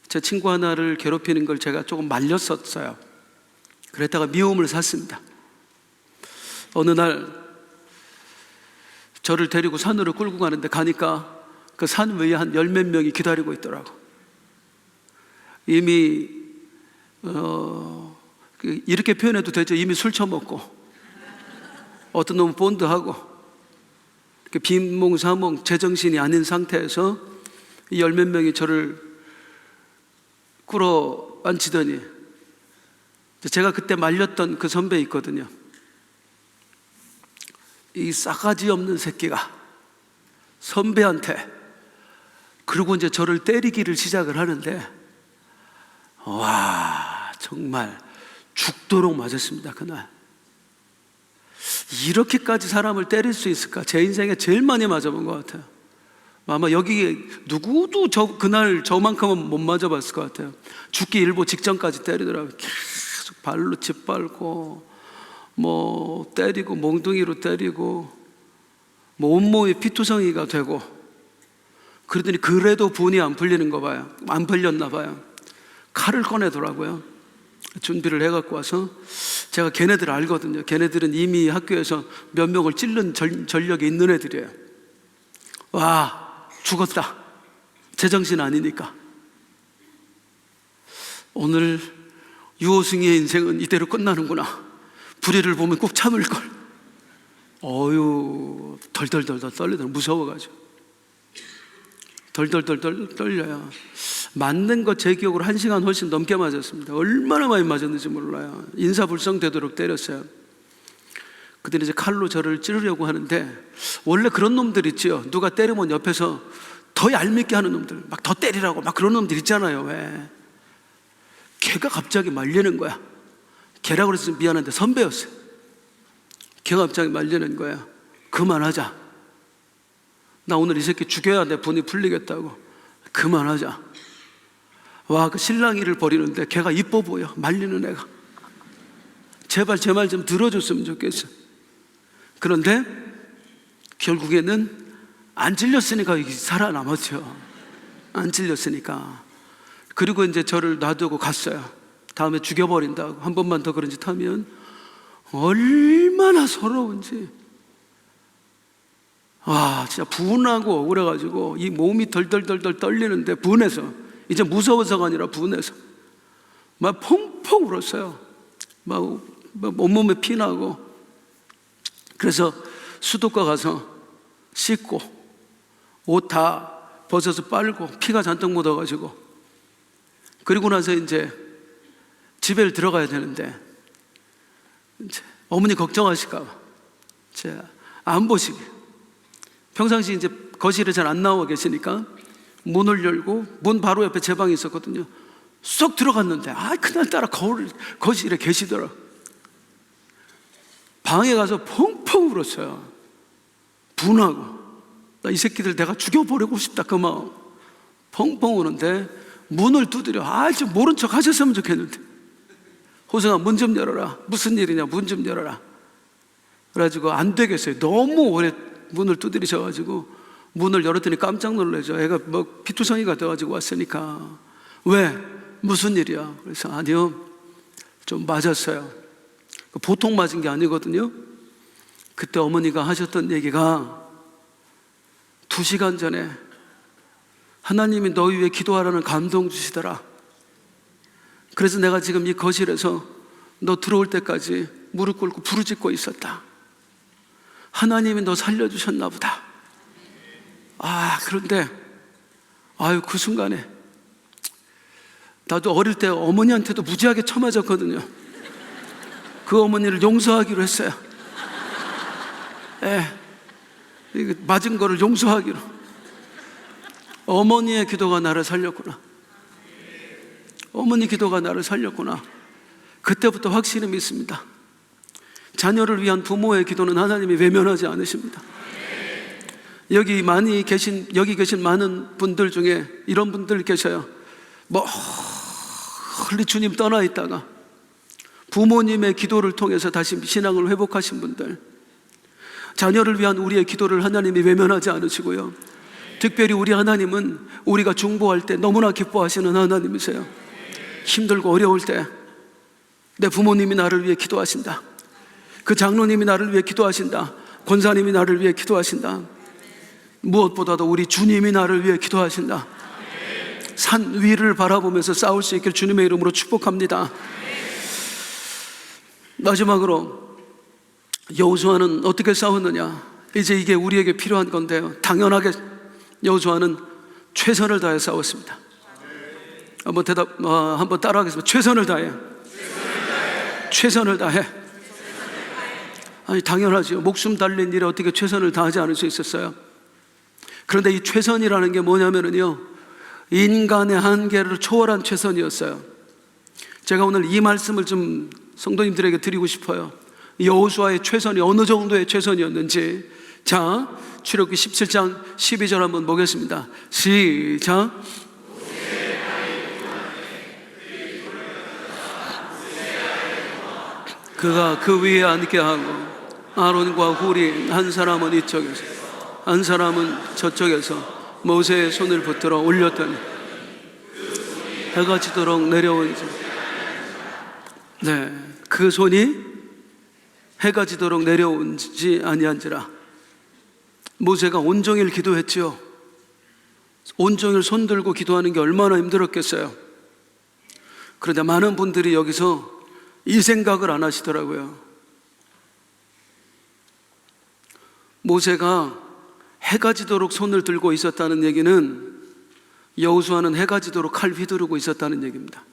제 친구 하나를 괴롭히는 걸 제가 조금 말렸었어요. 그랬다가 미움을 샀습니다. 어느 날 저를 데리고 산으로 끌고 가는데, 가니까 그 산 위에 한 열 몇 명이 기다리고 있더라고. 이미 이렇게 표현해도 되죠. 이미 술 처먹고, 어떤 놈은 본드하고, 빈몽사몽 제정신이 아닌 상태에서 이 열 몇 명이 저를 끌어 앉히더니, 제가 그때 말렸던 그 선배 있거든요. 이 싸가지 없는 새끼가 선배한테, 그리고 이제 저를 때리기를 시작을 하는데, 와, 정말 죽도록 맞았습니다. 그날 이렇게까지 사람을 때릴 수 있을까? 제 인생에 제일 많이 맞아본 것 같아요. 아마 여기 누구도 그날 저만큼은 못 맞아봤을 것 같아요. 죽기 일보 직전까지 때리더라고요. 계속 발로 짓밟고, 뭐 때리고, 몽둥이로 때리고, 뭐 온몸이 피투성이가 되고, 그러더니 그래도 분이 안 풀리는 거 봐요. 안 풀렸나 봐요. 칼을 꺼내더라고요. 준비를 해갖고 와서, 제가 걔네들 알거든요. 걔네들은 이미 학교에서 몇 명을 찔른 전력이 있는 애들이에요. 와, 죽었다. 제정신 아니니까. 오늘 유호승의 인생은 이대로 끝나는구나. 불의를 보면 꼭 참을걸. 어휴, 덜덜덜덜 떨리더라고요. 무서워가지고 덜덜덜 떨려요. 맞는 거 제 기억으로 1시간 훨씬 넘게 맞았습니다. 얼마나 많이 맞았는지 몰라요. 인사불성 되도록 때렸어요. 그들이 이제 칼로 저를 찌르려고 하는데, 원래 그런 놈들 있지요. 누가 때리면 옆에서 더 얄밉게 하는 놈들, 막 더 때리라고 막 그런 놈들 있잖아요. 왜? 걔가 갑자기 말리는 거야. 걔라고 그래서 미안한데 선배였어요. 걔가 갑자기 말리는 거야. 그만하자. 나 오늘 이 새끼 죽여야 내 분이 풀리겠다고. 그만하자. 와, 그 실랑이를 벌이는데 걔가 이뻐 보여. 말리는 애가. 제발 제 말 좀 들어줬으면 좋겠어. 그런데 결국에는 안 찔렸으니까 살아남았죠. 안 찔렸으니까. 그리고 이제 저를 놔두고 갔어요. 다음에 죽여버린다고. 한 번만 더 그런 짓 하면 얼마나 서러운지. 와, 진짜 분하고 억울해가지고 이 몸이 덜덜덜덜 떨리는데, 분해서, 이제 무서워서가 아니라 분해서 막 펑펑 울었어요. 막 온몸에 피나고. 그래서 수도과 가서 씻고 옷 다 벗어서 빨고 피가 잔뜩 묻어가지고, 그리고 나서 이제 집에 들어가야 되는데, 이제 어머니 걱정하실까 봐 안 보시게, 평상시 이제 거실에 잘 안 나와 계시니까 문을 열고, 문 바로 옆에 제 방이 있었거든요. 쏙 들어갔는데 그날따라 거실에 계시더라. 방에 가서 펑펑 울었어요. 분하고, 나 이 새끼들 내가 죽여버리고 싶다 그 마음. 펑펑 우는데 문을 두드려. 좀 모른 척 하셨으면 좋겠는데. 호성아, 문 좀 열어라. 무슨 일이냐, 문 좀 열어라. 그래가지고 안 되겠어요. 너무 오래 문을 두드리셔가지고 문을 열었더니 깜짝 놀라죠. 애가 뭐 피투성이가 돼가지고 왔으니까. 왜? 무슨 일이야? 그래서 아니요, 좀 맞았어요. 보통 맞은 게 아니거든요. 그때 어머니가 하셨던 얘기가 2시간 전에 하나님이 너 위해 기도하라는 감동 주시더라. 그래서 내가 지금 이 거실에서 너 들어올 때까지 무릎 꿇고 부르짖고 있었다. 하나님이 너 살려주셨나 보다. 그런데 그 순간에 나도 어릴 때 어머니한테도 무지하게 처맞았거든요. 그 어머니를 용서하기로 했어요. 맞은 거를 용서하기로. 어머니의 기도가 나를 살렸구나. 어머니 기도가 나를 살렸구나. 그때부터 확실히 믿습니다. 자녀를 위한 부모의 기도는 하나님이 외면하지 않으십니다. 여기 계신 많은 분들 중에 이런 분들 계셔요. 멀리 주님 떠나 있다가 부모님의 기도를 통해서 다시 신앙을 회복하신 분들, 자녀를 위한 우리의 기도를 하나님이 외면하지 않으시고요, 특별히 우리 하나님은 우리가 중보할 때 너무나 기뻐하시는 하나님이세요. 힘들고 어려울 때 내 부모님이 나를 위해 기도하신다, 그 장로님이 나를 위해 기도하신다, 권사님이 나를 위해 기도하신다, 무엇보다도 우리 주님이 나를 위해 기도하신다. 산 위를 바라보면서 싸울 수 있길 주님의 이름으로 축복합니다. 마지막으로 여호수아는 어떻게 싸웠느냐? 이제 이게 우리에게 필요한 건데요, 당연하게 여호수아는 최선을 다해 싸웠습니다. 한번 따라하겠습니다. 최선을 다해. 최선을 다해. 당연하죠. 목숨 달린 일에 어떻게 최선을 다하지 않을 수 있었어요? 그런데 이 최선이라는 게 뭐냐면요, 인간의 한계를 초월한 최선이었어요. 제가 오늘 이 말씀을 좀 성도님들에게 드리고 싶어요. 여호수아의 최선이 어느 정도의 최선이었는지. 자, 출애굽기 17장 12절 한번 보겠습니다. 시작. 그가 그 위에 앉게 하고 아론과 훌이 한 사람은 이쪽에서 한 사람은 저쪽에서 모세의 손을 붙들어 올렸더니 해가 지도록 내려온지. 그 손이 해가 지도록 내려온지 아니한지라. 모세가 온종일 기도했지요. 온종일 손 들고 기도하는 게 얼마나 힘들었겠어요. 그런데 많은 분들이 여기서 이 생각을 안 하시더라고요. 모세가 해가 지도록 손을 들고 있었다는 얘기는 여호수아는 해가 지도록 칼 휘두르고 있었다는 얘기입니다.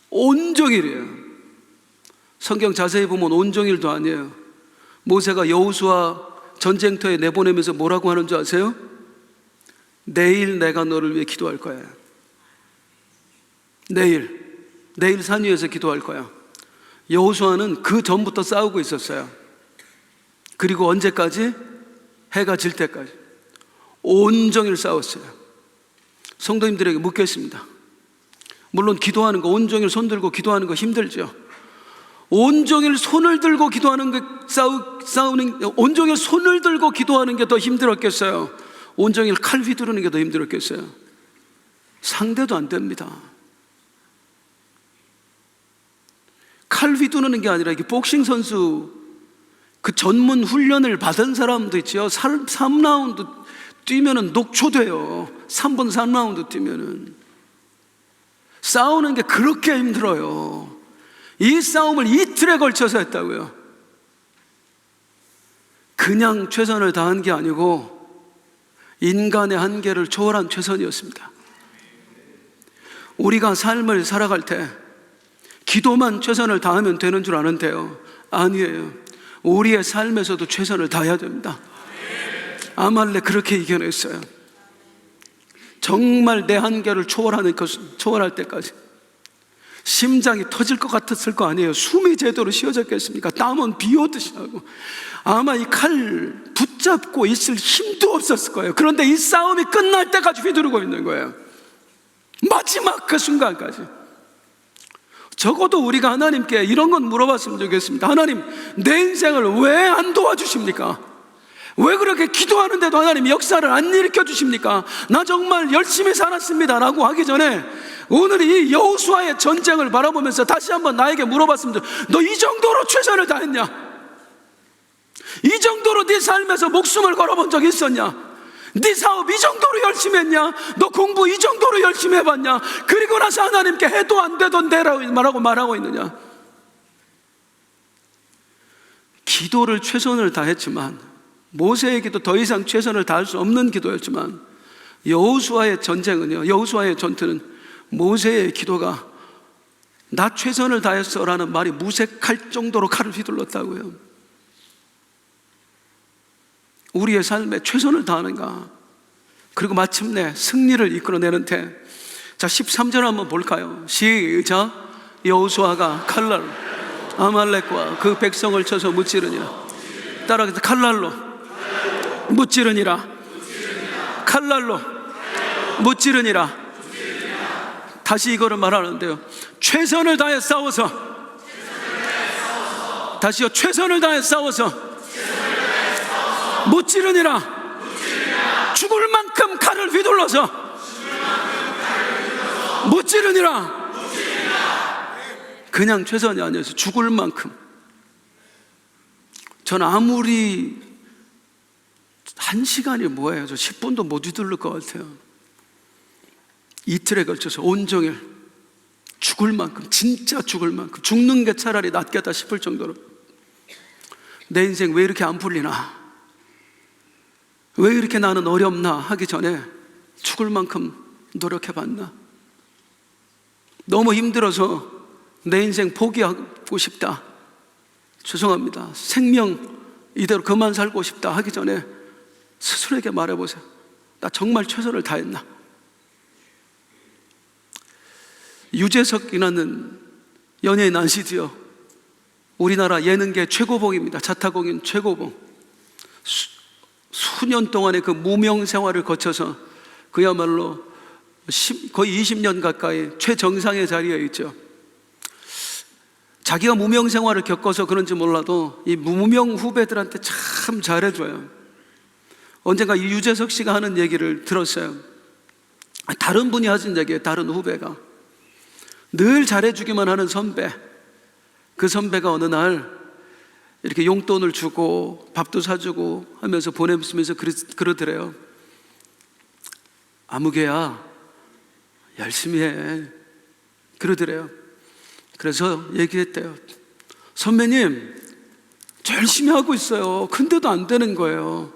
온종일이에요. 성경 자세히 보면 온종일도 아니에요. 모세가 여호수아 전쟁터에 내보내면서 뭐라고 하는 줄 아세요? 내일 내가 너를 위해 기도할 거야. 내일 산 위에서 기도할 거야. 여호수아는 그 전부터 싸우고 있었어요. 그리고 언제까지? 해가 질 때까지 온종일 싸웠어요. 성도님들에게 묻겠습니다. 물론 기도하는 거, 온종일 손 들고 기도하는 거 힘들죠. 온종일 손을 들고 기도하는 게 온종일 손을 들고 기도하는 게 더 힘들었겠어요? 온종일 칼 휘두르는 게 더 힘들었겠어요? 상대도 안 됩니다. 칼 휘두르는 게 아니라 이게 복싱 선수 그 전문 훈련을 받은 사람도 있죠. 3라운드 뛰면은 녹초돼요. 3분 3라운드 뛰면은. 싸우는 게 그렇게 힘들어요. 이 싸움을 이틀에 걸쳐서 했다고요. 그냥 최선을 다한 게 아니고 인간의 한계를 초월한 최선이었습니다. 우리가 삶을 살아갈 때 기도만 최선을 다하면 되는 줄 아는데요, 아니에요. 우리의 삶에서도 최선을 다해야 됩니다. 아말렉 그렇게 이겨냈어요. 정말 내 한계를 초월할 때까지. 심장이 터질 것 같았을 거 아니에요. 숨이 제대로 쉬어졌겠습니까? 땀은 비 오듯이 하고 아마 이 칼 붙잡고 있을 힘도 없었을 거예요. 그런데 이 싸움이 끝날 때까지 휘두르고 있는 거예요. 마지막 그 순간까지. 적어도 우리가 하나님께 이런 건 물어봤으면 좋겠습니다. 하나님, 내 인생을 왜 안 도와주십니까? 왜 그렇게 기도하는데도 하나님 역사를 안 일으켜 주십니까? 나 정말 열심히 살았습니다 라고 하기 전에 오늘 이 여호수아의 전쟁을 바라보면서 다시 한번 나에게 물어봤습니다. 너 이 정도로 최선을 다했냐? 이 정도로 네 삶에서 목숨을 걸어본 적 있었냐? 네 사업 이 정도로 열심히 했냐? 너 공부 이 정도로 열심히 해봤냐? 그리고 나서 하나님께 해도 안 되던데 라고 말하고 있느냐? 기도를 최선을 다했지만, 모세의 기도 더 이상 최선을 다할 수 없는 기도였지만, 여호수아의 전쟁은요, 여호수아의 전투는 모세의 기도가 나 최선을 다했어 라는 말이 무색할 정도로 칼을 휘둘렀다고요. 우리의 삶에 최선을 다하는가? 그리고 마침내 승리를 이끌어내는데, 자 13절 한번 볼까요? 시작. 여호수아가 칼날로 아말렉과 그 백성을 쳐서 무찌르니라. 따라가서 칼날로 무찌르니라. 칼날로 무찌르니라. 다시 이거를 말하는데요, 최선을 다해 싸워서, 다시요, 최선을 다해 싸워서 무찌르니라. 죽을 만큼 칼을 휘둘러서 무찌르니라. 그냥 최선이 아니어서 죽을 만큼. 저는 아무리 1시간이 뭐예요? 저 10분도 못 휘둘릴 것 같아요. 이틀에 걸쳐서 온종일 죽을 만큼, 진짜 죽을 만큼, 죽는 게 차라리 낫겠다 싶을 정도로 내 인생 왜 이렇게 안 풀리나, 왜 이렇게 나는 어렵나 하기 전에 죽을 만큼 노력해봤나, 너무 힘들어서 내 인생 포기하고 싶다, 죄송합니다, 생명 이대로 그만 살고 싶다 하기 전에 스스로에게 말해보세요. 나 정말 최선을 다했나? 유재석이라는 연예인 아시죠? 우리나라 예능계 최고봉입니다. 자타공인 최고봉. 수년 동안의 그 무명 생활을 거쳐서 그야말로 거의 20년 가까이 최정상의 자리에 있죠. 자기가 무명 생활을 겪어서 그런지 몰라도 이 무명 후배들한테 참 잘해줘요. 언젠가 이 유재석 씨가 하는 얘기를 들었어요. 다른 분이 하신 얘기예요. 다른 후배가 늘 잘해주기만 하는 선배, 그 선배가 어느 날 이렇게 용돈을 주고 밥도 사주고 하면서 보내면서 그러더래요. 아무개야, 열심히 해, 그러더래요. 그래서 얘기했대요. 선배님, 저 열심히 하고 있어요. 근데도 안 되는 거예요.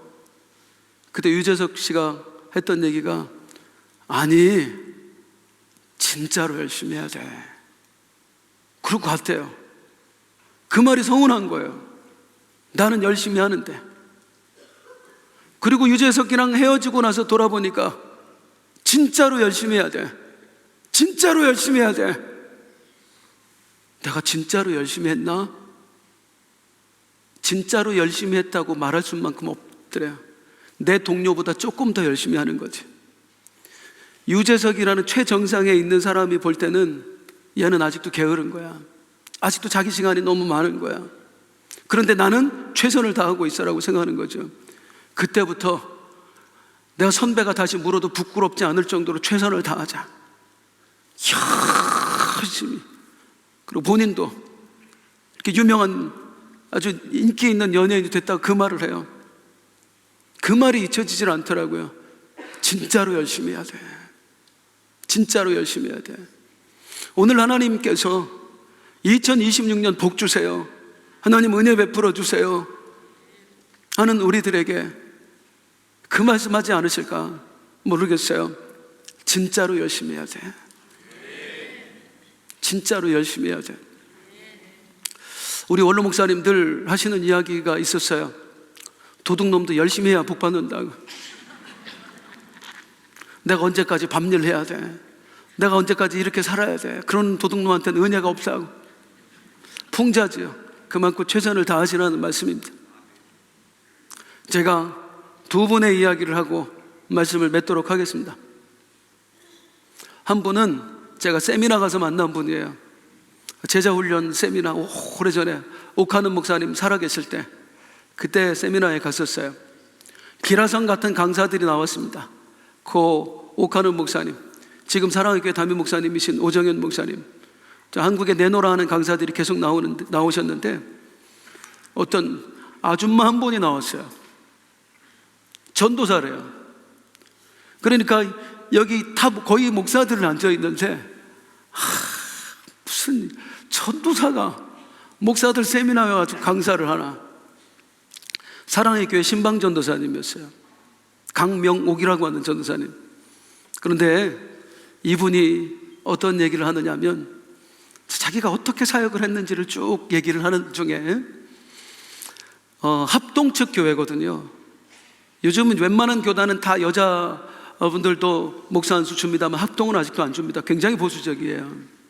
그때 유재석 씨가 했던 얘기가, 아니 진짜로 열심히 해야 돼, 그럴 것 같아요. 그 말이 서운한 거예요. 나는 열심히 하는데. 그리고 유재석이랑 헤어지고 나서 돌아보니까 진짜로 열심히 해야 돼, 진짜로 열심히 해야 돼. 내가 진짜로 열심히 했나? 진짜로 열심히 했다고 말할 수만큼 없더래요. 내 동료보다 조금 더 열심히 하는 거지. 유재석이라는 최정상에 있는 사람이 볼 때는 얘는 아직도 게으른 거야, 아직도 자기 시간이 너무 많은 거야. 그런데 나는 최선을 다하고 있어라고 생각하는 거죠. 그때부터 내가 선배가 다시 물어도 부끄럽지 않을 정도로 최선을 다하자, 열심히. 그리고 본인도 이렇게 유명한 아주 인기 있는 연예인이 됐다고 그 말을 해요. 그 말이 잊혀지질 않더라고요. 진짜로 열심히 해야 돼, 진짜로 열심히 해야 돼. 오늘 하나님께서 2026년 복 주세요, 하나님 은혜 베풀어 주세요 하는 우리들에게 그 말씀하지 않으실까 모르겠어요. 진짜로 열심히 해야 돼, 진짜로 열심히 해야 돼. 우리 원로 목사님들 하시는 이야기가 있었어요. 도둑놈도 열심히 해야 복 받는다고. 내가 언제까지 밤일 해야 돼, 내가 언제까지 이렇게 살아야 돼? 그런 도둑놈한테는 은혜가 없다고. 풍자지요. 그만큼 최선을 다하시라는 말씀입니다. 제가 두 분의 이야기를 하고 말씀을 맺도록 하겠습니다. 한 분은 제가 세미나 가서 만난 분이에요. 제자훈련 세미나 오래전에 옥하는 목사님 살아계실 때 그때 세미나에 갔었어요. 기라성 같은 강사들이 나왔습니다. 그 옥하는 목사님, 지금 사랑의 교회 담임 목사님이신 오정현 목사님, 한국에 내노라 하는 강사들이 계속 나오셨는데 어떤 아줌마 한 분이 나왔어요. 전도사래요. 그러니까 여기 다 거의 목사들은 앉아있는데 무슨 전도사가 목사들 세미나에 와서 강사를 하나. 사랑의 교회 신방 전도사님이었어요. 강명옥이라고 하는 전도사님. 그런데 이분이 어떤 얘기를 하느냐 하면 자기가 어떻게 사역을 했는지를 쭉 얘기를 하는 중에 합동 측 교회거든요. 요즘은 웬만한 교단은 다 여자분들도 목사 안수 줍니다만 합동은 아직도 안 줍니다. 굉장히 보수적이에요.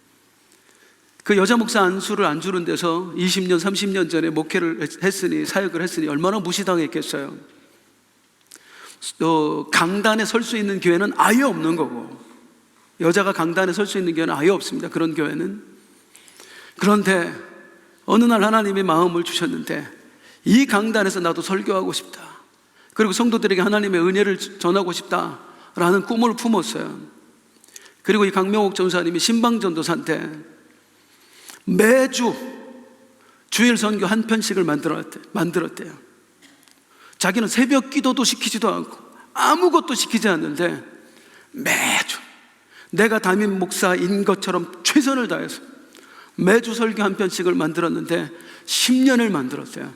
그 여자 목사 안수를 안 주는 데서 20년, 30년 전에 목회를 했으니, 사역을 했으니 얼마나 무시당했겠어요. 강단에 설 수 있는 교회는 아예 없는 거고, 여자가 강단에 설 수 있는 교회는 아예 없습니다. 그런 교회는. 그런데 어느 날 하나님이 마음을 주셨는데 이 강단에서 나도 설교하고 싶다, 그리고 성도들에게 하나님의 은혜를 전하고 싶다라는 꿈을 품었어요. 그리고 이 강명옥 전사님이 신방전도사인데 매주 주일 선교 한 편씩을 만들었대요. 자기는 새벽 기도도 시키지도 않고 아무것도 시키지 않는데 매주 내가 담임 목사인 것처럼 최선을 다해서 매주 설교 한 편씩을 만들었는데 10년을 만들었어요.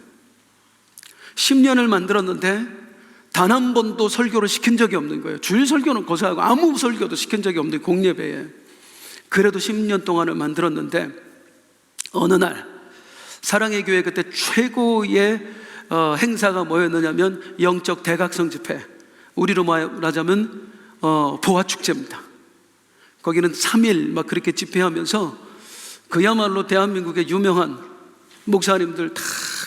10년을 만들었는데 단 한 번도 설교를 시킨 적이 없는 거예요. 주일 설교는 고사하고 아무 설교도 시킨 적이 없는 공예배에. 그래도 10년 동안을 만들었는데 어느 날 사랑의 교회 그때 최고의 행사가 뭐였느냐면 영적 대각성 집회, 우리로 말하자면 보화축제입니다. 거기는 3일 막 그렇게 집회하면서 그야말로 대한민국의 유명한 목사님들 다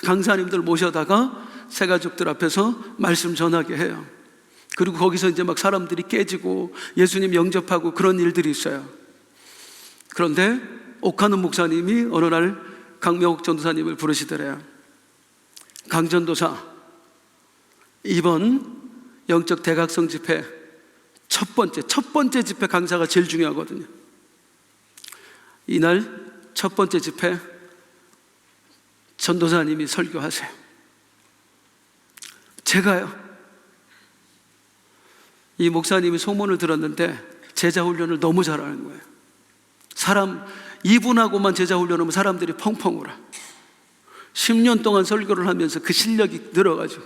강사님들 모셔다가 새가족들 앞에서 말씀 전하게 해요. 그리고 거기서 이제 막 사람들이 깨지고 예수님 영접하고 그런 일들이 있어요. 그런데 옥하는 목사님이 어느 날 강명옥 전도사님을 부르시더래요. 강전도사, 이번 영적 대각성 집회 첫 번째 집회 강사가 제일 중요하거든요. 이날 첫 번째 집회 전도사님이 설교하세요. 제가요, 이 목사님이 소문을 들었는데 제자 훈련을 너무 잘하는 거예요. 사람 이분하고만 제자 훈련하면 사람들이 펑펑 울어. 10년 동안 설교를 하면서 그 실력이 늘어가지고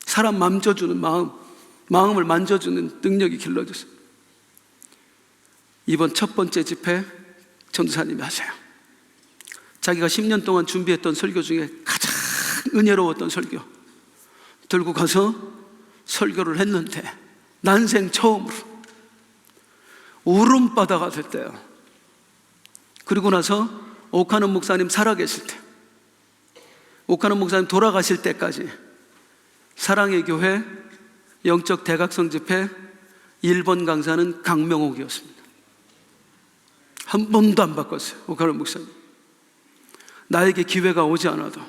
사람 만져주는 마음을 만져주는 능력이 길러졌어요. 이번 첫 번째 집회 전도사님이 하세요. 자기가 10년 동안 준비했던 설교 중에 가장 은혜로웠던 설교 들고 가서 설교를 했는데 난생 처음으로 울음바다가 됐대요. 그리고 나서 옥하는 목사님 살아계실 때, 옥하는 목사님 돌아가실 때까지 사랑의 교회 영적 대각성 집회 1번 강사는 강명옥이었습니다. 한 번도 안 바꿨어요. 옥하는 목사님. 나에게 기회가 오지 않아도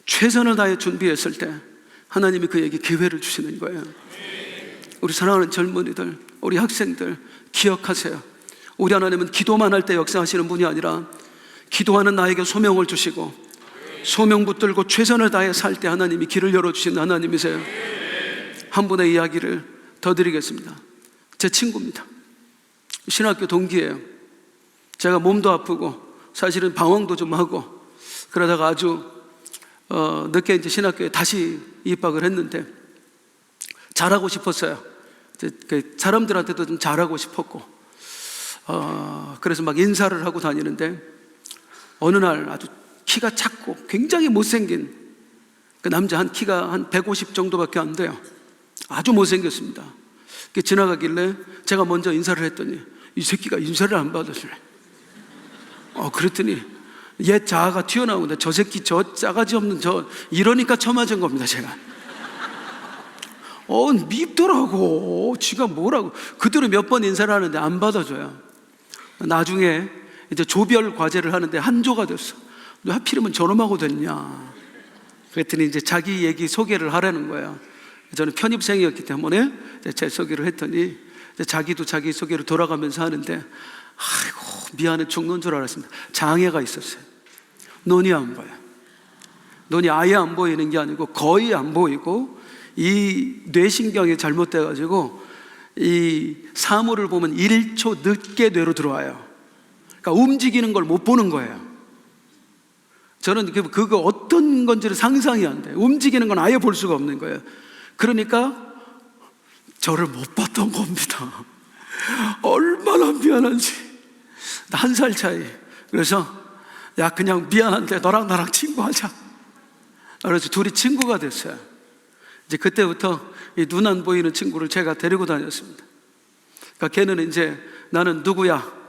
최선을 다해 준비했을 때 하나님이 그에게 기회를 주시는 거예요. 우리 사랑하는 젊은이들, 우리 학생들 기억하세요. 우리 하나님은 기도만 할 때 역사하시는 분이 아니라 기도하는 나에게 소명을 주시고 소명 붙들고 최선을 다해 살 때 하나님이 길을 열어주시는 하나님이세요. 한 분의 이야기를 더 드리겠습니다. 제 친구입니다. 신학교 동기예요. 제가 몸도 아프고 사실은 방황도 좀 하고 그러다가 아주 늦게 이제 신학교에 다시 입학을 했는데 잘하고 싶었어요. 사람들한테도 좀 잘하고 싶었고 그래서 막 인사를 하고 다니는데 어느 날 아주 키가 작고 굉장히 못생긴 그 남자, 한 키가 한 150 정도밖에 안 돼요. 아주 못생겼습니다. 지나가길래 제가 먼저 인사를 했더니 이 새끼가 인사를 안 받아주네. 그랬더니 옛 자아가 튀어나오는데 저 새끼 저 싸가지 없는 이러니까 처맞은 겁니다, 제가. 밉더라고. 지가 뭐라고. 그대로 몇 번 인사를 하는데 안 받아줘요. 나중에 이제 조별 과제를 하는데 한조가 됐어. 너 하필이면 저놈하고 됐냐. 그랬더니 이제 자기 얘기 소개를 하라는 거예요. 저는 편입생이었기 때문에 제 소개를 했더니 자기도 자기 소개를 돌아가면서 하는데, 아이고 미안해 죽는 줄 알았습니다. 장애가 있었어요. 눈이 안 보여요. 눈이 아예 안 보이는 게 아니고 거의 안 보이고, 이 뇌신경이 잘못돼가지고 이 사물을 보면 1초 늦게 뇌로 들어와요. 그러니까 움직이는 걸 못 보는 거예요. 저는 그거 어떤 건지를 상상이 안 돼요. 움직이는 건 아예 볼 수가 없는 거예요. 그러니까 저를 못 봤던 겁니다. 얼마나 미안한지. 1살 차이. 그래서 야 그냥 미안한데 너랑 나랑 친구하자. 그래서 둘이 친구가 됐어요. 이제 그때부터 이 눈 안 보이는 친구를 제가 데리고 다녔습니다. 그러니까 걔는 이제 나는 누구야?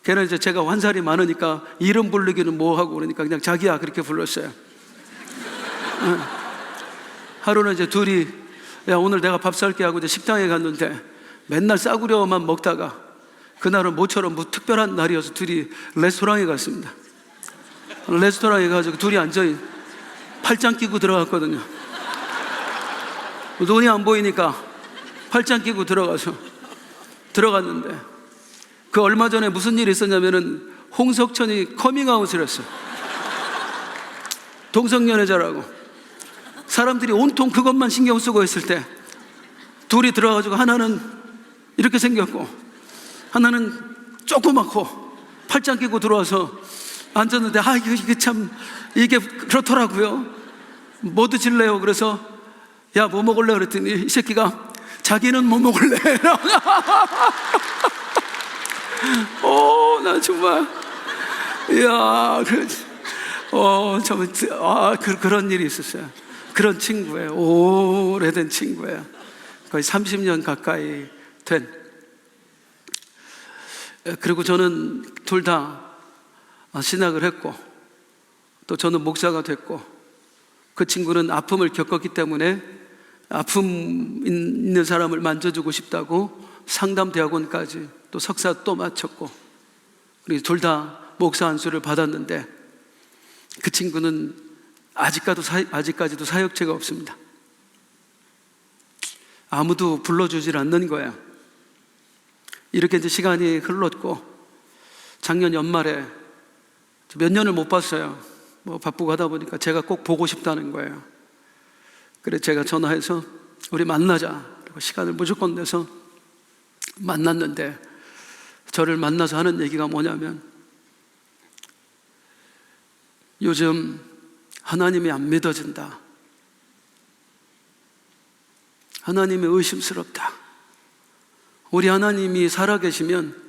걔는 이제 제가 환살이 많으니까 이름 부르기는 뭐하고 그러니까 그냥 자기야 그렇게 불렀어요. 하루는 이제 둘이 야 오늘 내가 밥 살게 하고 이제 식당에 갔는데 맨날 싸구려만 먹다가 그날은 모처럼 뭐 특별한 날이어서 둘이 레스토랑에 갔습니다. 레스토랑에 가서 둘이 앉아있 팔짱 끼고 들어갔거든요. 눈이 안 보이니까 팔짱 끼고 들어갔는데 그 얼마 전에 무슨 일이 있었냐면은 홍석천이 커밍아웃을 했어. 동성연애자라고. 사람들이 온통 그것만 신경 쓰고 있을 때 둘이 들어가지고 하나는 이렇게 생겼고 하나는 조그맣고 팔짱 끼고 들어와서 앉았는데 이게 참 이게 그렇더라고요. 뭐 드실래요? 그래서 야 뭐 먹을래? 그랬더니 이 새끼가 자기는 뭐 먹을래? 나 정말 그런 일이 있었어요. 그런 친구예요. 오래된 친구예요. 거의 30년 가까이 된. 그리고 저는 둘 다 신학을 했고 또 저는 목사가 됐고 그 친구는 아픔을 겪었기 때문에 아픔 있는 사람을 만져주고 싶다고 상담대학원까지 또 석사 또 마쳤고 우리 둘 다 목사 안수를 받았는데 그 친구는 아직까지도 사역체가 없습니다. 아무도 불러주질 않는 거예요. 이렇게 이제 시간이 흘렀고 작년 연말에 몇 년을 못 봤어요. 뭐 바쁘고 하다 보니까 제가 꼭 보고 싶다는 거예요. 그래서 제가 전화해서 우리 만나자. 그리고 시간을 무조건 내서 만났는데 저를 만나서 하는 얘기가 뭐냐면 요즘 하나님이 안 믿어진다. 하나님이 의심스럽다. 우리 하나님이 살아계시면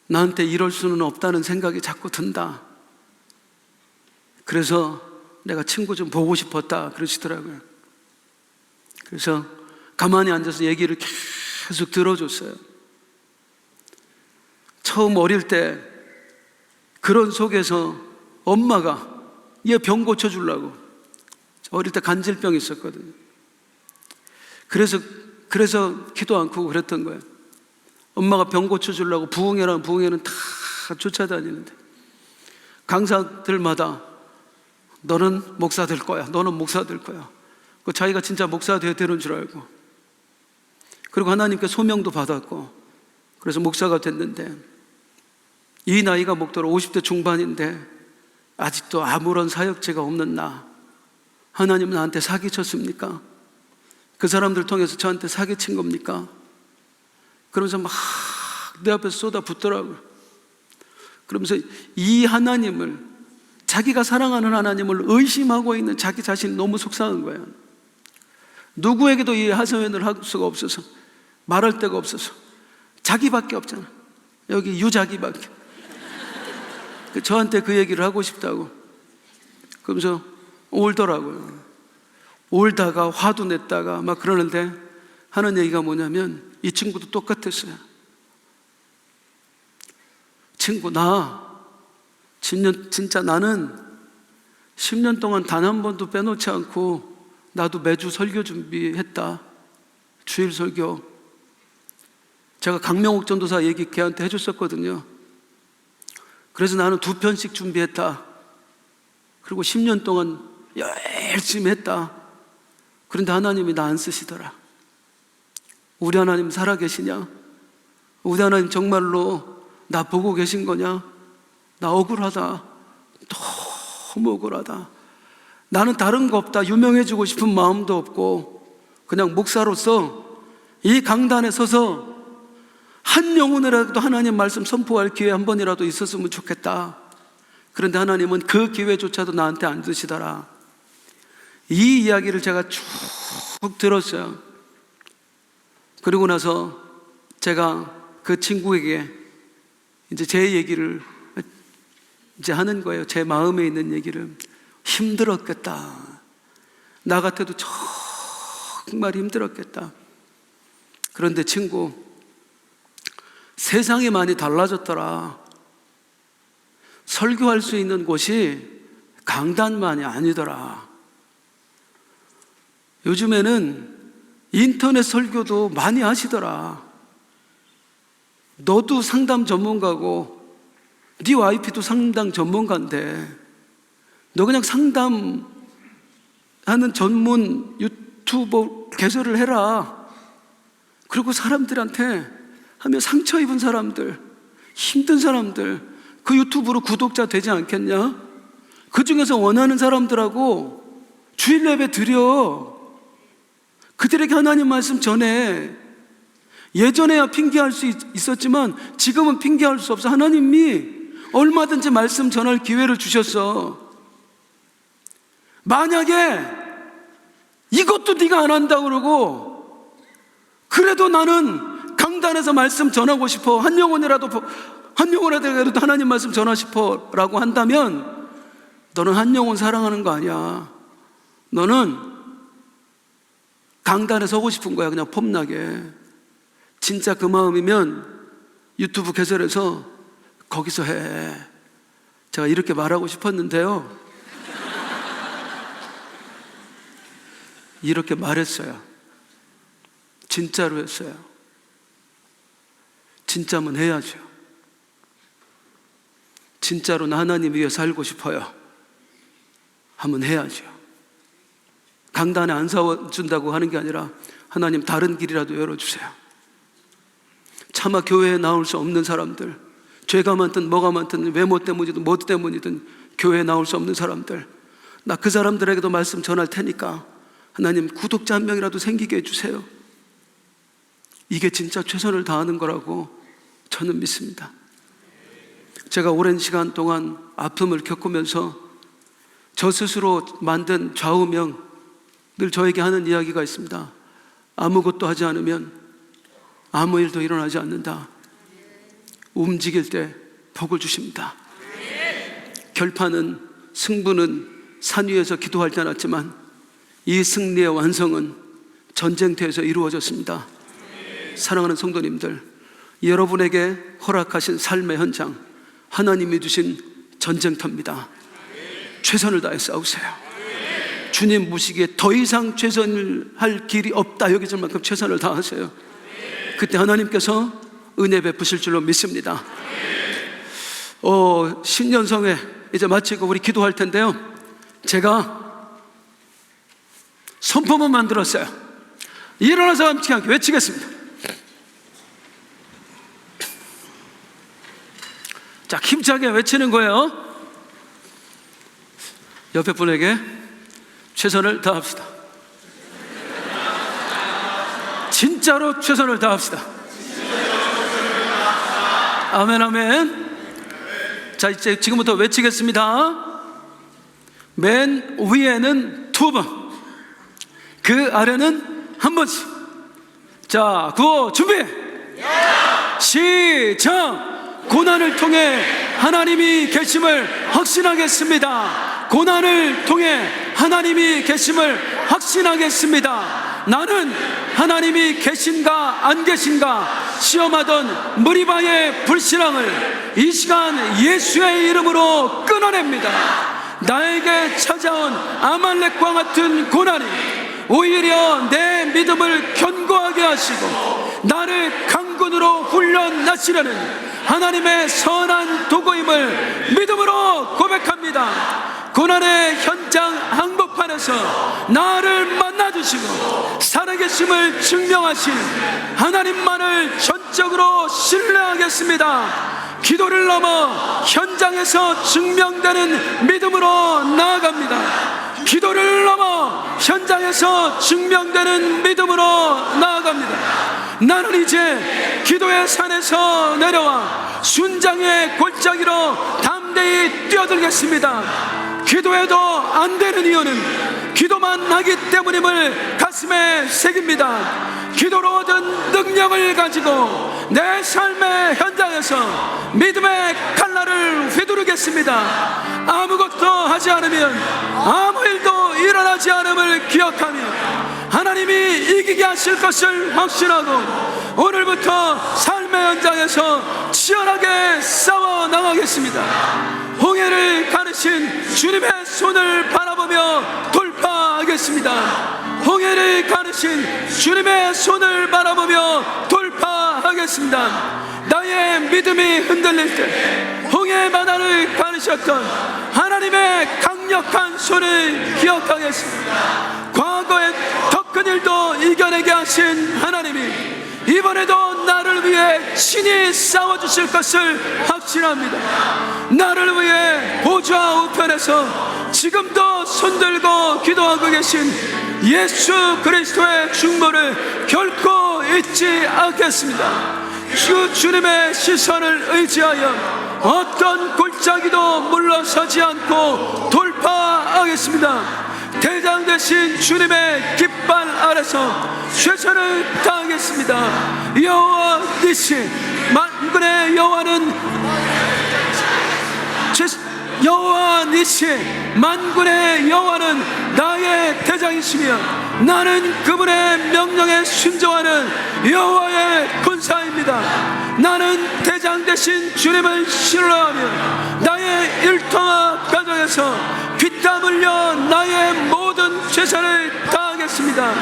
나한테 이럴 수는 없다는 생각이 자꾸 든다. 그래서 내가 친구 좀 보고 싶었다 그러시더라고요. 그래서 가만히 앉아서 얘기를 계속 들어줬어요. 처음 어릴 때 그런 속에서 엄마가 얘 병 고쳐주려고 어릴 때 간질병이 있었거든요. 그래서 기도 않고 그랬던 거예요. 엄마가 병 고쳐주려고 부흥회는 다 쫓아다니는데 강사들마다 너는 목사 될 거야. 너는 목사 될 거야. 그 자기가 진짜 목사 되어야 되는 줄 알고 그리고 하나님께 소명도 받았고 그래서 목사가 됐는데 이 나이가 먹도록 50대 중반인데 아직도 아무런 사역체가 없는 나 하나님은 나한테 사기쳤습니까? 그 사람들 통해서 저한테 사기친 겁니까? 그러면서 막 내 앞에서 쏟아붓더라고요. 그러면서 이 하나님을 자기가 사랑하는 하나님을 의심하고 있는 자기 자신이 너무 속상한 거예요. 누구에게도 이 하소연을 할 수가 없어서 말할 데가 없어서 자기밖에 없잖아. 여기 유자기밖에. 저한테 그 얘기를 하고 싶다고 그러면서 울더라고요. 울다가 화도 냈다가 막 그러는데 하는 얘기가 뭐냐면 이 친구도 똑같았어요. 친구, 진짜 나는 10년 동안 단 한 번도 빼놓지 않고 나도 매주 설교 준비했다. 주일 설교. 제가 강명옥 전도사 얘기 걔한테 해줬었거든요. 그래서 나는 2편씩 준비했다. 그리고 10년 동안 열심히 했다. 그런데 하나님이 나 안 쓰시더라. 우리 하나님 살아계시냐? 우리 하나님 정말로 나 보고 계신 거냐? 나 억울하다. 너무 억울하다. 나는 다른 거 없다. 유명해지고 싶은 마음도 없고 그냥 목사로서 이 강단에 서서 한 영혼이라도 하나님 말씀 선포할 기회 한 번이라도 있었으면 좋겠다. 그런데 하나님은 그 기회조차도 나한테 안 주시더라. 이 이야기를 제가 쭉 들었어요. 그리고 나서 제가 그 친구에게 이제 제 얘기를 이제 하는 거예요. 제 마음에 있는 얘기를. 힘들었겠다. 나 같아도 정말 힘들었겠다. 그런데 친구, 세상이 많이 달라졌더라. 설교할 수 있는 곳이 강단만이 아니더라. 요즘에는 인터넷 설교도 많이 하시더라. 너도 상담 전문가고 네 와이프도 상담 전문가인데 너 그냥 상담하는 전문 유튜버 개설을 해라. 그리고 사람들한테 하면 상처 입은 사람들, 힘든 사람들 그 유튜브로 구독자 되지 않겠냐? 그 중에서 원하는 사람들하고 주일 예배 드려. 그들에게 하나님 말씀 전해. 예전에야 핑계할 수 있었지만 지금은 핑계할 수 없어. 하나님이 얼마든지 말씀 전할 기회를 주셨어. 만약에 이것도 네가 안 한다고 그러고 그래도 나는 강단에서 말씀 전하고 싶어. 한 영혼이라도 하나님 말씀 전하고 싶어 라고 한다면 너는 한 영혼 사랑하는 거 아니야. 너는 강단에 서고 싶은 거야. 그냥 폼나게. 진짜 그 마음이면 유튜브 개설해서 거기서 해. 제가 이렇게 말하고 싶었는데요, 이렇게 말했어요. 진짜로 했어요. 진짜면 해야죠. 진짜로 나 하나님 위해 살고 싶어요 하면 해야죠. 강단에 안 세워준다고 하는 게 아니라 하나님 다른 길이라도 열어주세요. 차마 교회에 나올 수 없는 사람들, 죄가 많든 뭐가 많든 외모 때문이든 뭐 때문이든 교회에 나올 수 없는 사람들, 나 그 사람들에게도 말씀 전할 테니까 하나님 구독자 한 명이라도 생기게 해주세요. 이게 진짜 최선을 다하는 거라고 저는 믿습니다. 제가 오랜 시간 동안 아픔을 겪으면서 저 스스로 만든 좌우명, 늘 저에게 하는 이야기가 있습니다. 아무것도 하지 않으면 아무 일도 일어나지 않는다. 움직일 때 복을 주십니다. 결판은, 승부는 산 위에서 기도할 때 났지만 이 승리의 완성은 전쟁터에서 이루어졌습니다. 사랑하는 성도님들, 여러분에게 허락하신 삶의 현장, 하나님이 주신 전쟁터입니다. 최선을 다해 싸우세요. 주님 모시기에 더 이상 최선을 할 길이 없다 여기질 만큼 최선을 다하세요. 그때 하나님께서 은혜 베푸실 줄로 믿습니다. 신년성회 이제 마치고 우리 기도할 텐데요, 제가 선포문 만들었어요. 일어나서 함께 외치겠습니다. 자, 힘차게 외치는 거예요. 옆에 분에게 최선을 다합시다. 진짜로 최선을 다합시다. 아멘, 아멘. 자, 이제 지금부터 외치겠습니다. 맨 위에는 2번, 그 아래는 1번씩. 자, 구호 준비. 시작. 고난을 통해 하나님이 계심을 확신하겠습니다. 고난을 통해 하나님이 계심을 확신하겠습니다. 나는 하나님이 계신가 안 계신가 시험하던 무리바의 불신앙을 이 시간 예수의 이름으로 끊어냅니다. 나에게 찾아온 아말렉과 같은 고난이 오히려 내 믿음을 견고하게 하시고 나를 강군으로 훈련하시려는 하나님의 선한 도구임을 믿음으로 고백합니다. 고난의 현장 한복판에서 나를 만나주시고 살아계심을 증명하신 하나님만을 전적으로 신뢰하겠습니다. 기도를 넘어 현장에서 증명되는 믿음으로 나아갑니다. 기도를 넘어 현장에서 증명되는 믿음으로 나아갑니다. 나는 이제 기도의 산에서 내려와 순장의 골짜기로 담대히 뛰어들겠습니다. 기도해도 안 되는 이유는 기도만 하기 때문임을 가슴에 새깁니다. 기도로 얻은 능력을 가지고 내 삶의 현장에서 믿음의 칼날을 휘두르겠습니다. 아무것도 하지 않으면 아무 일도 일어나지 않음을 기억하며 하나님이 이기게 하실 것을 확신하고 오늘부터 삶의 현장에서 치열하게 싸워 나가겠습니다. 홍해를 가르신 주님의 손을 바라보며 돌파하겠습니다. 홍해를 가르신 주님의 손을 바라보며 돌파하겠습니다. 나의 믿음이 흔들릴 때 홍해 바다를 가르셨던 하나님의 강력한 손을 기억하겠습니다. 과거의 더 큰 일도 이겨내게 하신 하나님이 이번에도 나를 위해 친히 싸워주실 것을 확신합니다. 나를 위해 보좌 우편에서 지금도 손들고 기도하고 계신 예수 그리스도의 중보를 결코 잊지 않겠습니다. 주님의 시선을 의지하여 어떤 골짜기도 물러서지 않고 돌파하겠습니다. 대장 되신 주님의 깃발 아래서 최선을 다하겠습니다. 여호와 니시, 만군의 여호와는 여호와 니시, 만군의 여호와는 나의 대장이시며 나는 그분의 명령에 순종하는 여호와의 군사입니다. 나는 대장 되신 주님을 신뢰하며 나의 일터와 가정에서 피땀 흘려 나의 모든 최선을 다하겠습니다.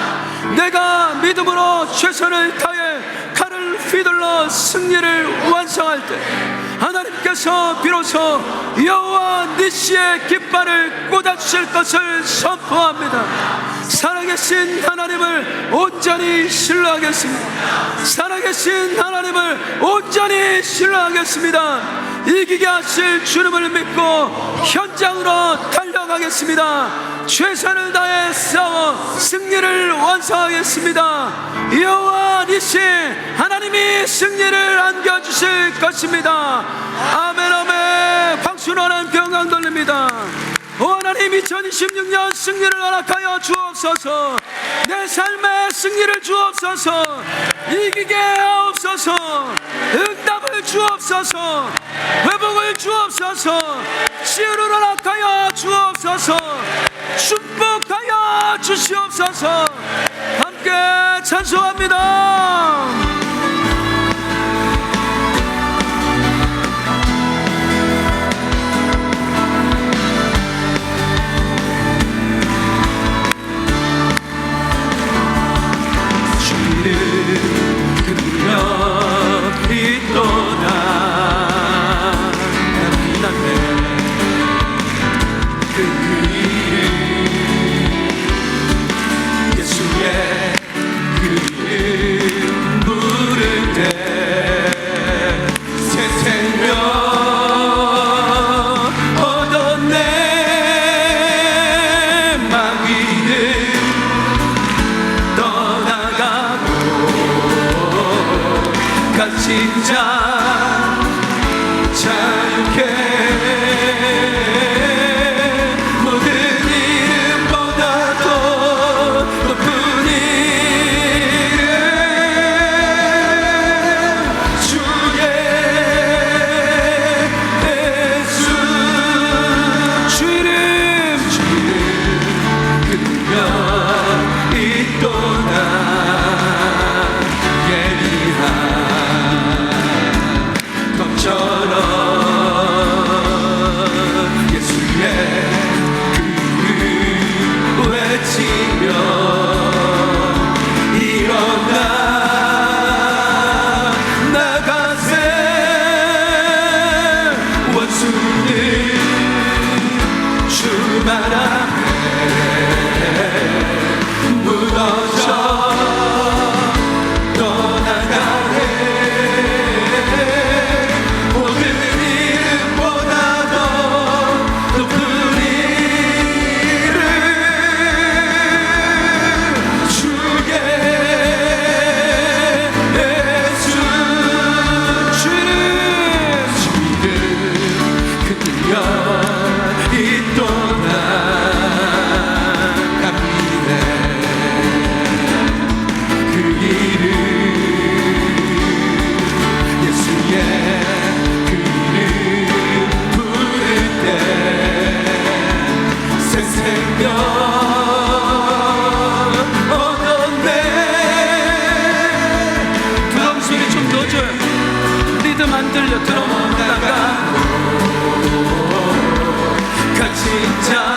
내가 믿음으로 최선을 다해 칼을 휘둘러 승리를 완성할 때 하나님께서 비로소 여호와 니시의 깃발을 꽂아주실 것을 선포합니다. 살아계신 하나님을 온전히 신뢰하겠습니다. 살아계신 하나님을 온전히 신뢰하겠습니다. 이기게 하실 주님을 믿고 현장으로 달려가겠습니다. 최선을 다해 싸워 승리를 완성하겠습니다. 여호와 니시, 하나님이 승리를 안겨주실 것입니다. 아멘 아멘. 박수로 하나님 평강 돌립니다. 오 하나님, 2026년 승리를 허락하여 주옵소서. 내 삶의 승리를 주옵소서. 이기게 하옵소서. 응답을 주옵소서. 회복을 주옵소서. 치유를 허락하여 주옵소서. 축복하여 주시옵소서. 함께 찬송합니다. 안 들려 들어오다가 갇힌 자